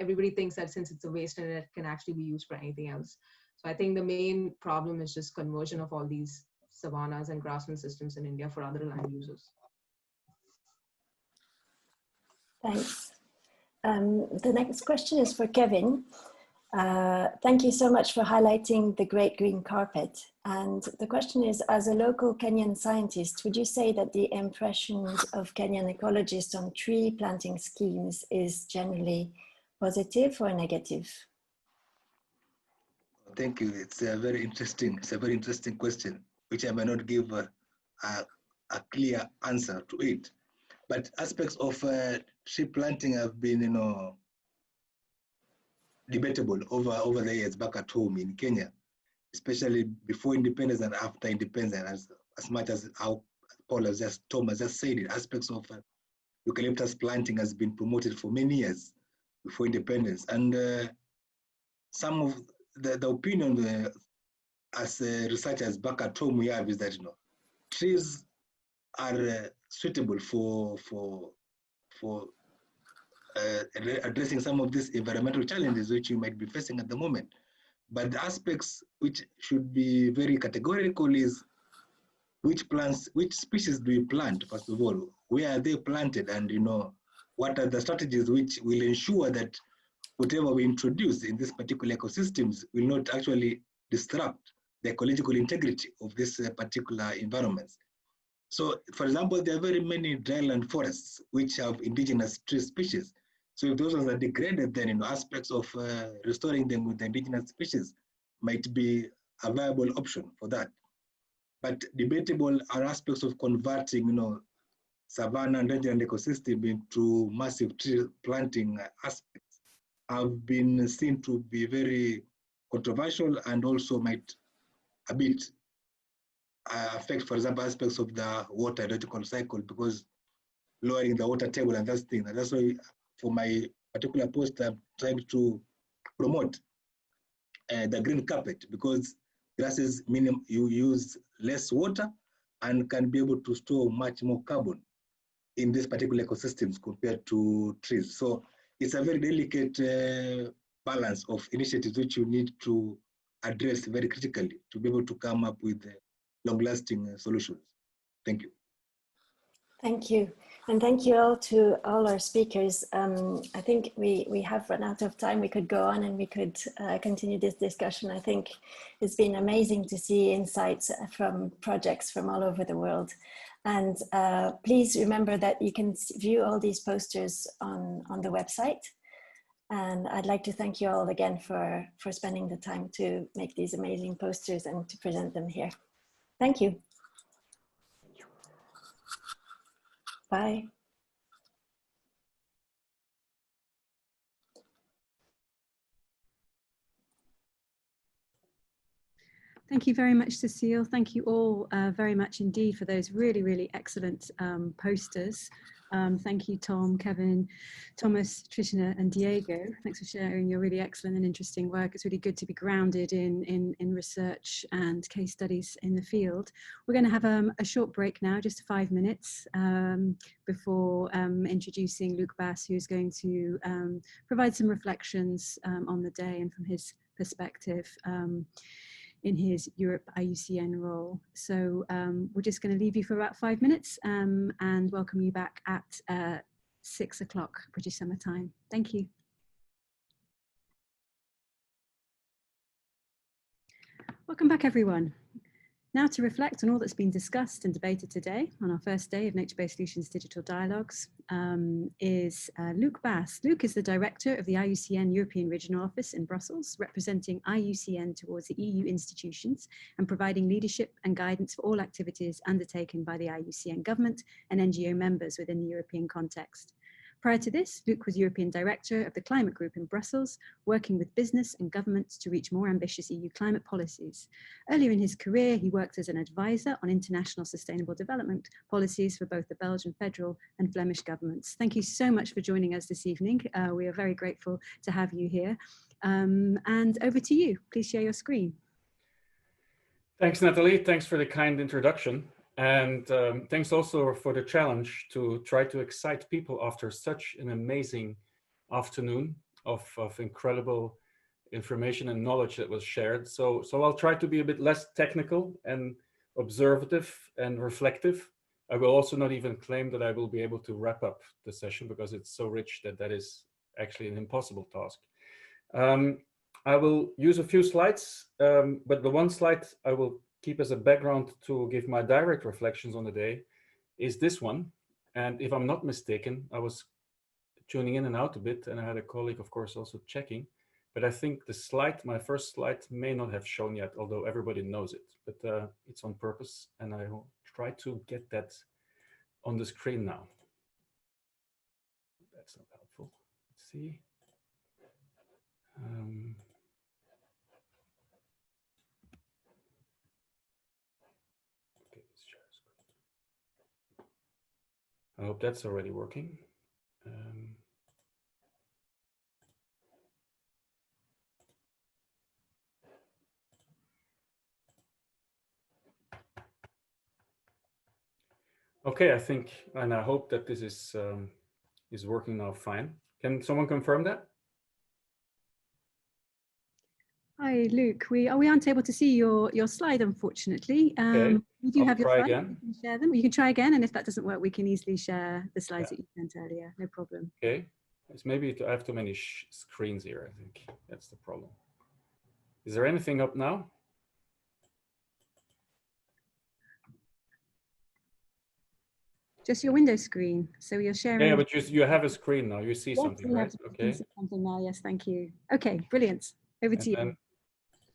Everybody thinks that since it's a wasteland, it can actually be used for anything else. So I think the main problem is just conversion of all these savannas and grassland systems in India for other land uses. Thanks. The next question is for Kevin. Thank you so much for highlighting the Great Green Carpet. And the question is, as a local Kenyan scientist, would you say that the impressions of Kenyan ecologists on tree planting schemes is generally positive or negative? Thank you. It's a very interesting question, which I may not give a clear answer to it. But aspects of tree planting have been, debatable over the years back at home in Kenya, especially before independence and after independence, as much as how Thomas just said it, aspects of eucalyptus planting has been promoted for many years before independence. And some of the opinion as researchers back at home we have is that, trees are suitable for addressing some of these environmental challenges which you might be facing at the moment. But the aspects which should be very categorical is which species do we plant, first of all, where are they planted, and what are the strategies which will ensure that whatever we introduce in this particular ecosystems will not actually disrupt the ecological integrity of this particular environments. So, for example, there are very many dryland forests which have indigenous tree species. So if those ones are degraded, then aspects of restoring them with the indigenous species might be a viable option for that. But debatable are aspects of converting, savanna and rangeland ecosystem into massive tree planting aspects have been seen to be very controversial and also might a bit affect, for example, aspects of the water hydrological cycle, because lowering the water table and that thing. And that's why for my particular post, I'm trying to promote the green carpet, because grasses you use less water and can be able to store much more carbon in this particular ecosystems compared to trees. So it's a very delicate balance of initiatives which you need to address very critically to be able to come up with long-lasting solutions. Thank you. Thank you. And thank you all to all our speakers. I think we have run out of time. We could go on and we could continue this discussion. I think it's been amazing to see insights from projects from all over the world. And please remember that you can view all these posters on the website. And I'd like to thank you all again for spending the time to make these amazing posters and to present them here. Thank you. Bye. Thank you very much, Cecile. Thank you all very much indeed for those really, really excellent posters. Thank you, Tom, Kevin, Thomas, Trishna, and Diego. Thanks for sharing your really excellent and interesting work. It's really good to be grounded in research and case studies in the field. We're going to have a short break now, just 5 minutes, before introducing Luc Bass, who's going to provide some reflections on the day and from his perspective in his Europe IUCN role. So we're just going to leave you for about 5 minutes and welcome you back at 6 o'clock British Summer Time. Thank you. Welcome back, everyone. Now to reflect on all that's been discussed and debated today on our first day of Nature-Based Solutions Digital Dialogues is Luc Bass. Luc is the Director of the IUCN European Regional Office in Brussels, representing IUCN towards the EU institutions and providing leadership and guidance for all activities undertaken by the IUCN government and NGO members within the European context. Prior to this, Luc was European Director of the Climate Group in Brussels, working with business and governments to reach more ambitious EU climate policies. Earlier in his career, he worked as an advisor on international sustainable development policies for both the Belgian federal and Flemish governments. Thank you so much for joining us this evening. We are very grateful to have you here. And over to you. Please share your screen. Thanks, Natalie. Thanks for the kind introduction. And thanks also for the challenge to try to excite people after such an amazing afternoon of incredible information and knowledge that was shared. So I'll try to be a bit less technical and observative and reflective. I will also not even claim that I will be able to wrap up the session because it's so rich that that is actually an impossible task. I will use a few slides, but the one slide I will keep as a background to give my direct reflections on the day is this one. And if I'm not mistaken, I was tuning in and out a bit and I had a colleague, of course, also checking, but I think the slide, my first slide may not have shown yet, although everybody knows it, but it's on purpose and I will try to get that on the screen now. That's not helpful. Let's see. I hope that's already working. Okay, I think, and I hope that this is working now fine. Can someone confirm that? Hi, Luc. We aren't able to see your slide, unfortunately. Okay. We do I'll have your try slides. again. You can share them. You can try again, and if that doesn't work, we can easily share the slides Yeah. that you sent earlier. No problem. Okay. It's maybe I have too many screens here. I think that's the problem. Is there anything up now? Just your window screen. So you're sharing. Yeah, but you have a screen now. You see Yes, something, we right? have Okay. something now. Yes, thank you. Okay, brilliant. Over to you. And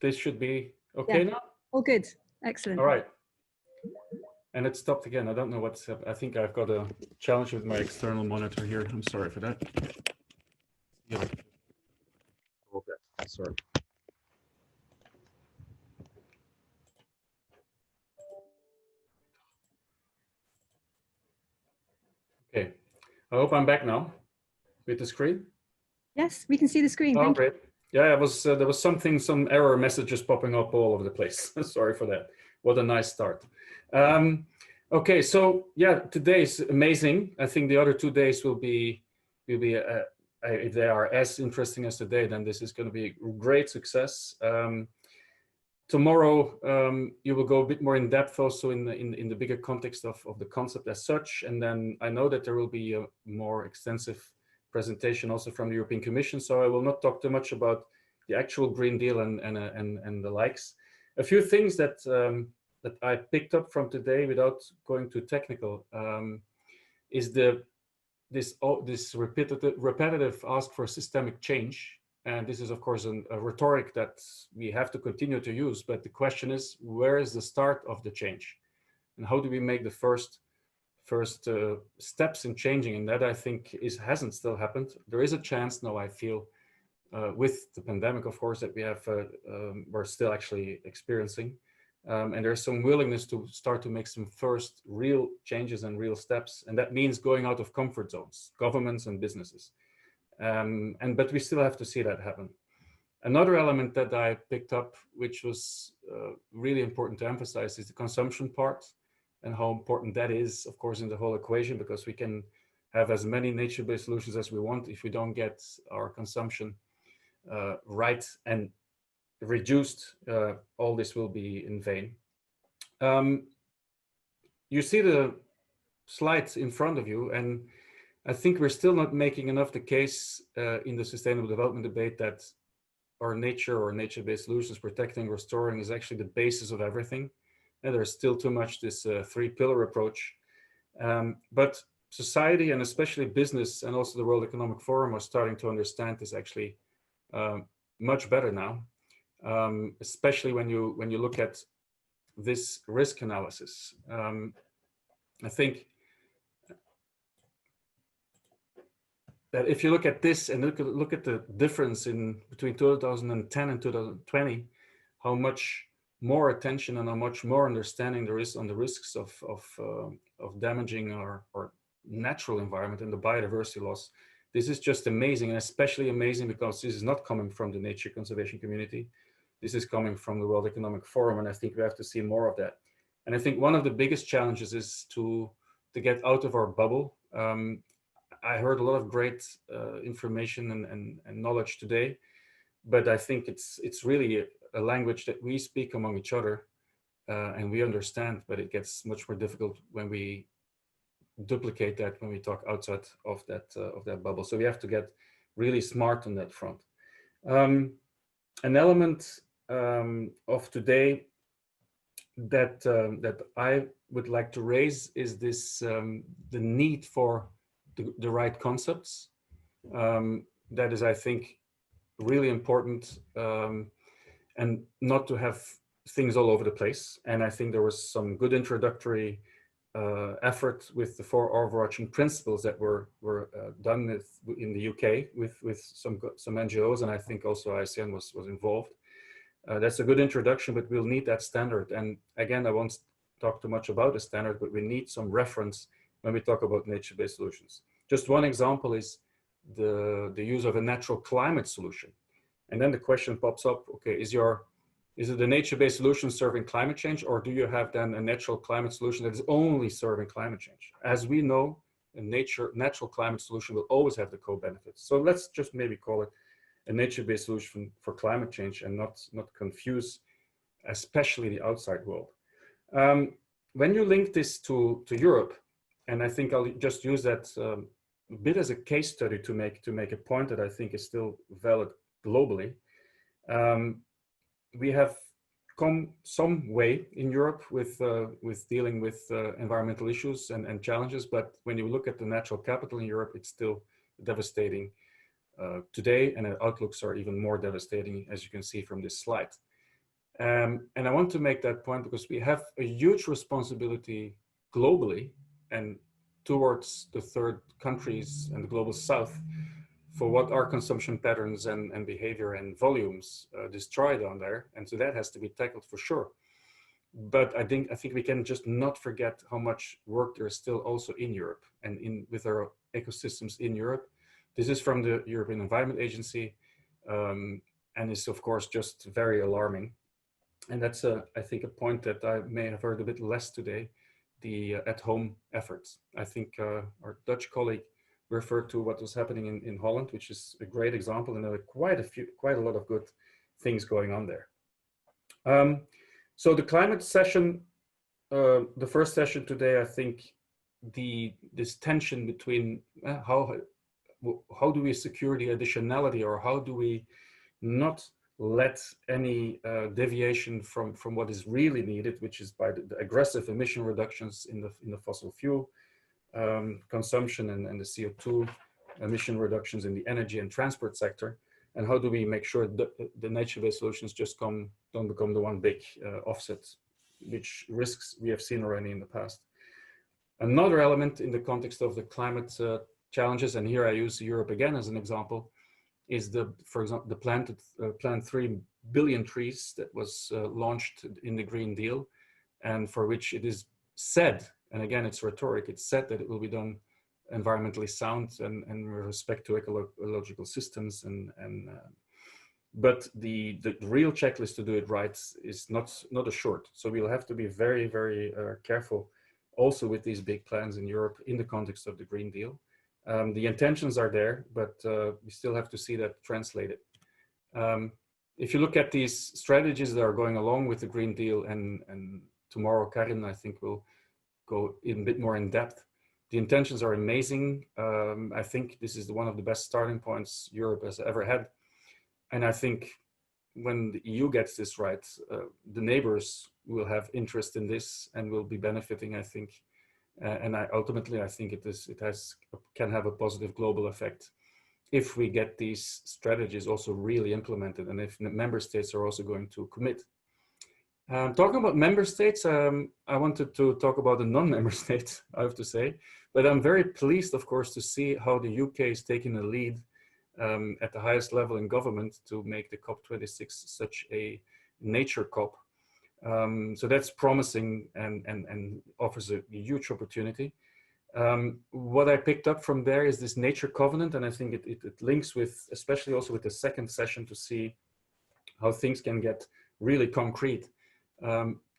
this should be okay now. All good. Excellent. All right. And it stopped again. I don't know what's up. I think I've got a challenge with my external monitor here. I'm sorry for that. Yeah. Okay. Sorry. Okay. I hope I'm back now with the screen. Yes, we can see the screen. Oh, Thank great. Yeah, it was there was some error messages popping up all over the place. Sorry for that. What a nice start. Okay, so yeah, today's amazing. I think the other 2 days will be if they are as interesting as today, then this is going to be a great success. Tomorrow you will go a bit more in depth also in the bigger context of the concept as such, and then I know that there will be a more extensive presentation also from the European Commission, so I will not talk too much about the actual Green Deal and the likes. A few things that that I picked up from today without going too technical is the this repetitive ask for systemic change, and this is of course a rhetoric that we have to continue to use, but the question is, where is the start of the change, and how do we make the first steps in changing? And that, I think, hasn't still happened. There is a chance now, I feel, with the pandemic, of course, that we're still actually experiencing. And there's some willingness to start to make some first real changes and real steps. And that means going out of comfort zones, governments and businesses. But we still have to see that happen. Another element that I picked up, which was really important to emphasize, is the consumption part, and how important that is, of course, in the whole equation, because we can have as many nature-based solutions as we want. If we don't get our consumption right and reduced, all this will be in vain. You see the slides in front of you, and I think we're still not making enough the case in the sustainable development debate that our nature or nature-based solutions, protecting, restoring, is actually the basis of everything. And there's still too much this three-pillar approach. But society, and especially business, and also the World Economic Forum, are starting to understand this actually much better now. Especially when you look at this risk analysis. I think that if you look at this and look at the difference between 2010 and 2020, how much more attention and how much more understanding there is on the risks of damaging our natural environment and the biodiversity loss. This is just amazing, and especially amazing because this is not coming from the nature conservation community. This is coming from the World Economic Forum, and I think we have to see more of that. And I think one of the biggest challenges is to get out of our bubble. I heard a lot of great information and knowledge today, but I think it's really a language that we speak among each other and we understand, but it gets much more difficult when we duplicate that, when we talk outside of that bubble. So we have to get really smart on that front. An element of today that I would like to raise is this the need for the right concepts. That is, I think, really important, and not to have things all over the place. And I think there was some good introductory effort with the 4 overarching principles that were done in the UK with some NGOs, and I think also ICN was involved. That's a good introduction, but we'll need that standard. And again, I won't talk too much about the standard, but we need some reference when we talk about nature-based solutions. Just one example is the use of a natural climate solution. And then the question pops up, okay, is it a nature-based solution serving climate change, or do you have then a natural climate solution that is only serving climate change? As we know, a natural climate solution will always have the co-benefits. So let's just maybe call it a nature-based solution for climate change and not confuse, especially the outside world. When you link this to Europe, and I think I'll just use that a bit as a case study to make a point that I think is still valid globally. We have come some way in Europe with dealing with environmental issues and challenges, but when you look at the natural capital in Europe, it's still devastating today, and the outlooks are even more devastating, as you can see from this slide. And I want to make that point because we have a huge responsibility globally and towards the third countries and the global south for what our consumption patterns and behavior and volumes destroy down there. And so that has to be tackled for sure. But I think we can just not forget how much work there is still also in Europe and with our ecosystems in Europe. This is from the European Environment Agency, and is of course just very alarming. And that's I think a point that I may have heard a bit less today, the at-home efforts. I think our Dutch colleague referred to what was happening in Holland, which is a great example, and there are quite a lot of good things going on there. So the climate session, the first session today, I think this tension between how do we secure the additionality, or how do we not let any deviation from what is really needed, which is by the aggressive emission reductions in the fossil fuel consumption and the CO2 emission reductions in the energy and transport sector, and how do we make sure that the nature-based solutions just don't become the one big offset, which risks we have seen already in the past. Another element in the context of the climate challenges, and here I use Europe again as an example, is for example, the plant 3 billion trees that was launched in the Green Deal, and for which it is said, and again, it's rhetoric, it's said that it will be done environmentally sound and with respect to ecological systems, but the real checklist to do it right is not assured. So we'll have to be very, very careful also with these big plans in Europe in the context of the Green Deal. The intentions are there, but we still have to see that translated. If you look at these strategies that are going along with the Green Deal, and tomorrow Karin, I think, will go in a bit more in depth. The intentions are amazing. I think this is one of the best starting points Europe has ever had. And I think when the EU gets this right, the neighbors will have interest in this and will be benefiting, I think. And ultimately, I think it can have a positive global effect if we get these strategies also really implemented, and if member states are also going to commit. Talking about member states, I wanted to talk about the non-member states, I have to say, but I'm very pleased, of course, to see how the UK is taking the lead at the highest level in government to make the COP26 such a nature COP. So that's promising and offers a huge opportunity. What I picked up from there is this nature covenant, and I think it links with, especially also with the second session, to see how things can get really concrete.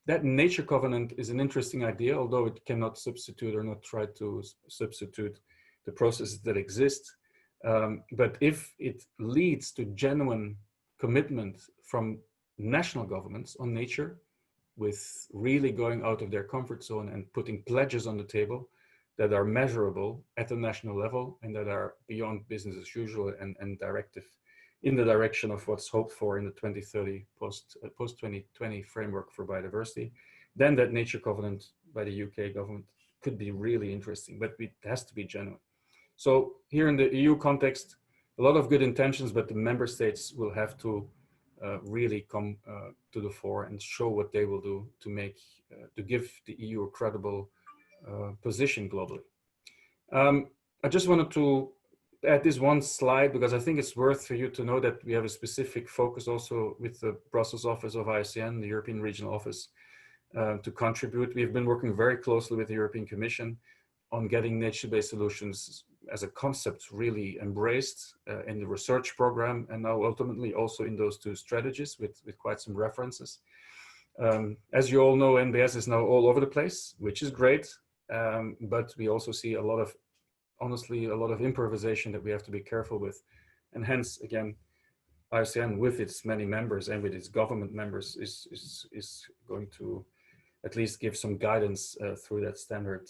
That nature covenant is an interesting idea, although it cannot substitute or not try to substitute the processes that exist. But if it leads to genuine commitment from national governments on nature, with really going out of their comfort zone and putting pledges on the table that are measurable at the national level and that are beyond business as usual and directive in the direction of what's hoped for in the 2030 post-2020 framework for biodiversity, then that nature covenant by the UK government could be really interesting, but it has to be genuine. So here in the EU context, a lot of good intentions, but the member states will have to really come to the fore and show what they will do to give the EU a credible position globally. I just wanted to add this one slide because I think it's worth for you to know that we have a specific focus also with the Brussels office of IUCN, the European Regional Office, to contribute. We've been working very closely with the European Commission on getting nature-based solutions as a concept really embraced in the research program, and now ultimately also in those two strategies with quite some references. As you all know, NbS is now all over the place, which is great, but we also see honestly a lot of improvisation that we have to be careful with. And hence, again, IUCN with its many members and with its government members is going to at least give some guidance through that standard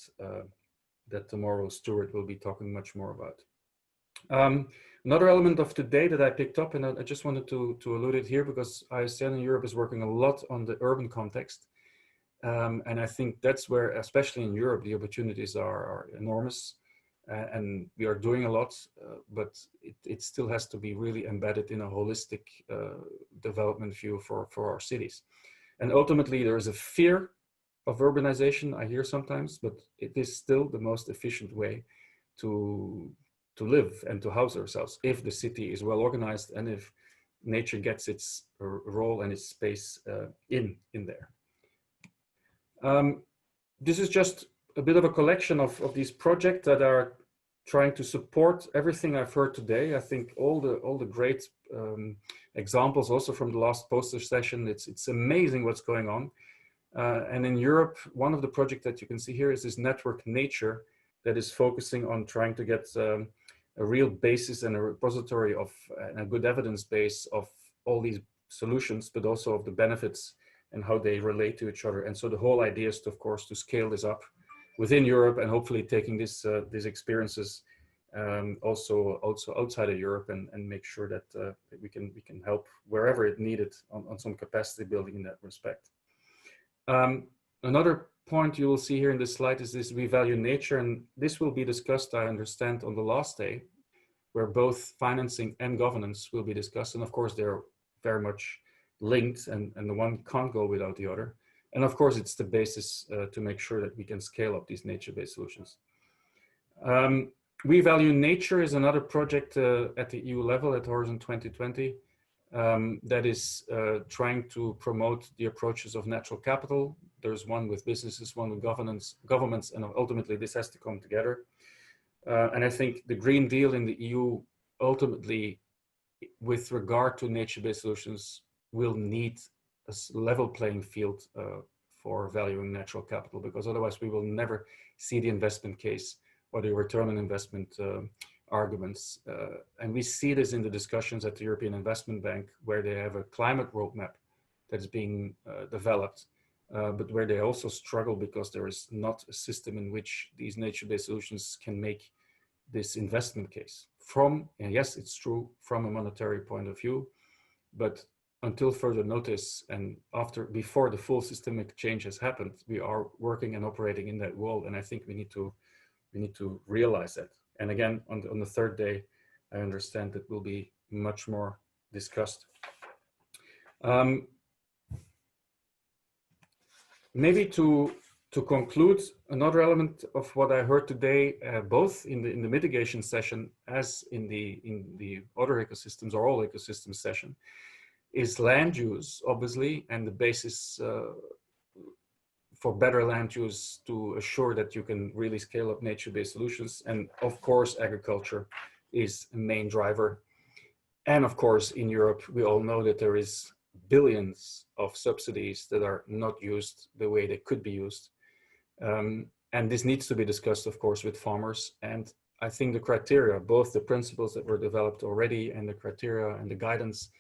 that tomorrow Stuart will be talking much more about. Another element of today that I picked up, and I just wanted to allude it here because IUCN in Europe is working a lot on the urban context. And I think that's where, especially in Europe, the opportunities are enormous. And we are doing a lot, but it still has to be really embedded in a holistic development view for our cities. And ultimately, there is a fear of urbanization, I hear sometimes, but it is still the most efficient way to live and to house ourselves if the city is well organized and if nature gets its role and its space in there. This is just a bit of a collection of these projects that are trying to support everything I've heard today. I think all the great examples also from the last poster session, it's amazing what's going on. And in Europe, one of the projects that you can see here is this network Nature that is focusing on trying to get a real basis and a repository of a good evidence base of all these solutions, but also of the benefits and how they relate to each other. And so the whole idea is, of course, to scale this up within Europe and hopefully taking these experiences also outside of Europe and make sure that we can help wherever it needed on some capacity building in that respect. Another point you will see here in this slide is this we value nature, and this will be discussed, I understand, on the last day, where both financing and governance will be discussed. And of course, they're very much linked, and the one can't go without the other. And of course, it's the basis to make sure that we can scale up these nature-based solutions. We Value Nature is another project at the EU level at Horizon 2020 that is trying to promote the approaches of natural capital. There's one with businesses, one with governments, and ultimately this has to come together. And I think the Green Deal in the EU ultimately, with regard to nature-based solutions, will need a level playing field for valuing natural capital, because otherwise we will never see the investment case or the return on investment arguments. And we see this in the discussions at the European Investment Bank, where they have a climate roadmap that's being developed, but where they also struggle because there is not a system in which these nature-based solutions can make this investment case from, and yes, it's true, from a monetary point of view, but until further notice and before the full systemic change has happened, we are working and operating in that world. And I think we need to realize that. And again, on the third day, I understand that will be much more discussed. Maybe to conclude, another element of what I heard today, both in the mitigation session as in the other ecosystems or all ecosystems session, is land use, obviously, and the basis for better land use to assure that you can really scale up nature-based solutions. And of course, agriculture is a main driver. And of course, in Europe, we all know that there is billions of subsidies that are not used the way they could be used. And this needs to be discussed, of course, with farmers. And I think the criteria, both the principles that were developed already and the criteria and the guidance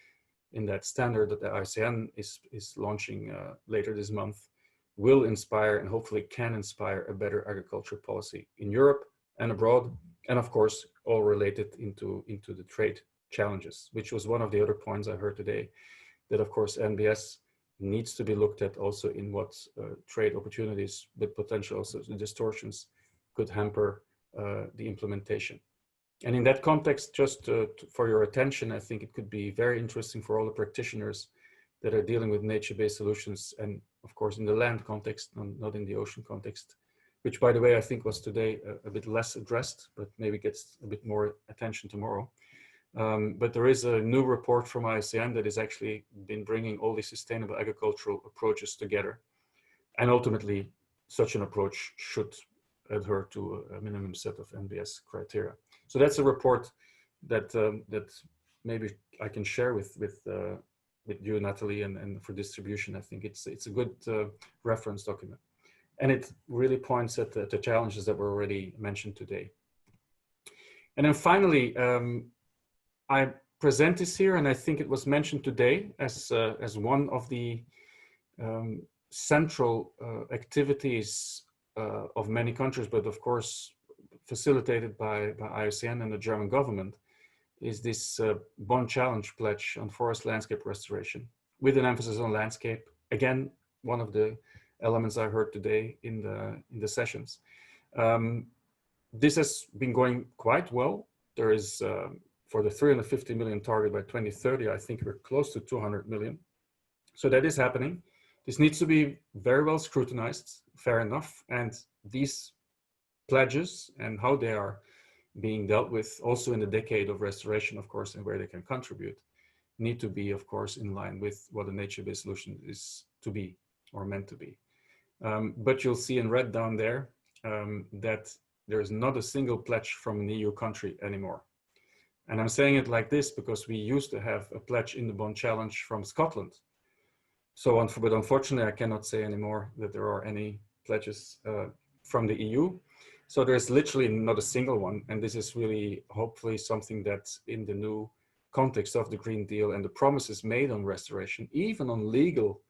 in that standard that the ICN is launching later this month, will inspire and hopefully can inspire a better agriculture policy in Europe and abroad. And of course, all related into the trade challenges, which was one of the other points I heard today, that of course NbS needs to be looked at also in what trade opportunities, but potential also distortions could hamper the implementation. And in that context, just for your attention, I think it could be very interesting for all the practitioners that are dealing with nature-based solutions, and of course in the land context, not in the ocean context, which by the way, I think was today a bit less addressed, but maybe gets a bit more attention tomorrow. But there is a new report from ICN that has actually been bringing all these sustainable agricultural approaches together. And ultimately, such an approach should adhere to a minimum set of NbS criteria. So that's a report that that maybe I can share with you, Natalie, and for distribution. I think it's a good reference document, and it really points at the challenges that were already mentioned today. And then finally, I present this here, and I think it was mentioned today as one of the central activities of many countries, but of course facilitated by IUCN and the German government, is this Bonn Challenge pledge on forest landscape restoration, with an emphasis on landscape. Again, one of the elements I heard today in the sessions. This has been going quite well. There is, for the 350 million target by 2030, I think we're close to 200 million. So that is happening. This needs to be very well scrutinized, fair enough. And these pledges and how they are being dealt with also in the decade of restoration, of course, and where they can contribute, need to be, of course, in line with what a nature-based solution is to be or meant to be. But you'll see in red down there that there is not a single pledge from an EU country anymore. And I'm saying it like this because we used to have a pledge in the Bonn Challenge from Scotland. So, but unfortunately, I cannot say anymore that there are any pledges from the EU. So there's literally not a single one. And this is really hopefully something that in the new context of the Green Deal and the promises made on restoration, even on legal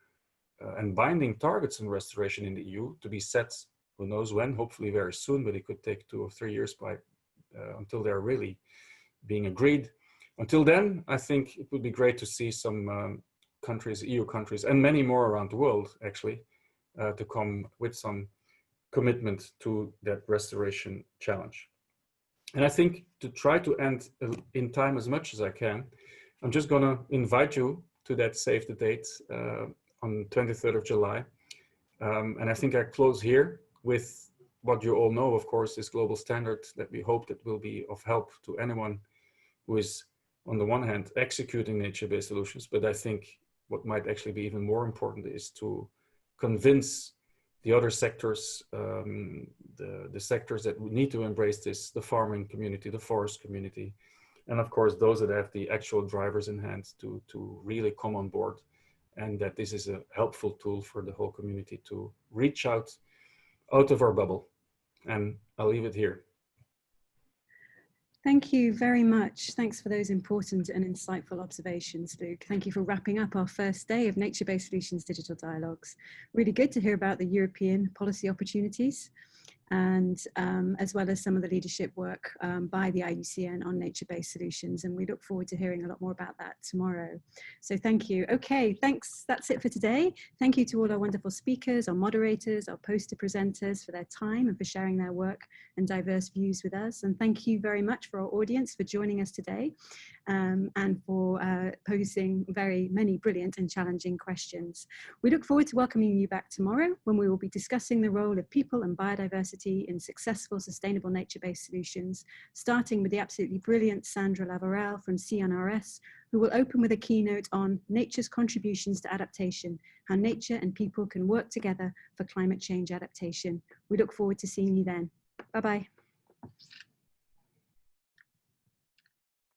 and binding targets on restoration in the EU to be set, who knows when, hopefully very soon, but it could take 2 or 3 years until they're really being agreed. Until then, I think it would be great to see some countries, EU countries, and many more around the world actually, to come with some commitment to that restoration challenge. And I think to try to end in time as much as I can, I'm just gonna invite you to that save the date on 23rd of July. And I think I close here with what you all know, of course, is global standard that we hope that will be of help to anyone who is, on the one hand, executing nature-based solutions. But I think what might actually be even more important is to convince the other sectors, the sectors that need to embrace this, the farming community, the forest community, and of course, those that have the actual drivers in hand to really come on board, and that this is a helpful tool for the whole community to reach out of our bubble. And I'll leave it here. Thank you very much. Thanks for those important and insightful observations, Luke. Thank you for wrapping up our first day of Nature-Based Solutions Digital Dialogues. Really good to hear about the European policy opportunities, and as well as some of the leadership work by the IUCN on nature-based solutions. And we look forward to hearing a lot more about that tomorrow. So thank you. Okay, thanks. That's it for today. Thank you to all our wonderful speakers, our moderators, our poster presenters for their time and for sharing their work and diverse views with us. And thank you very much for our audience for joining us today and for posing very many brilliant and challenging questions. We look forward to welcoming you back tomorrow when we will be discussing the role of people and biodiversity in successful, sustainable nature-based solutions, starting with the absolutely brilliant Sandra Lavarelle from CNRS, who will open with a keynote on nature's contributions to adaptation, how nature and people can work together for climate change adaptation. We look forward to seeing you then. Bye-bye.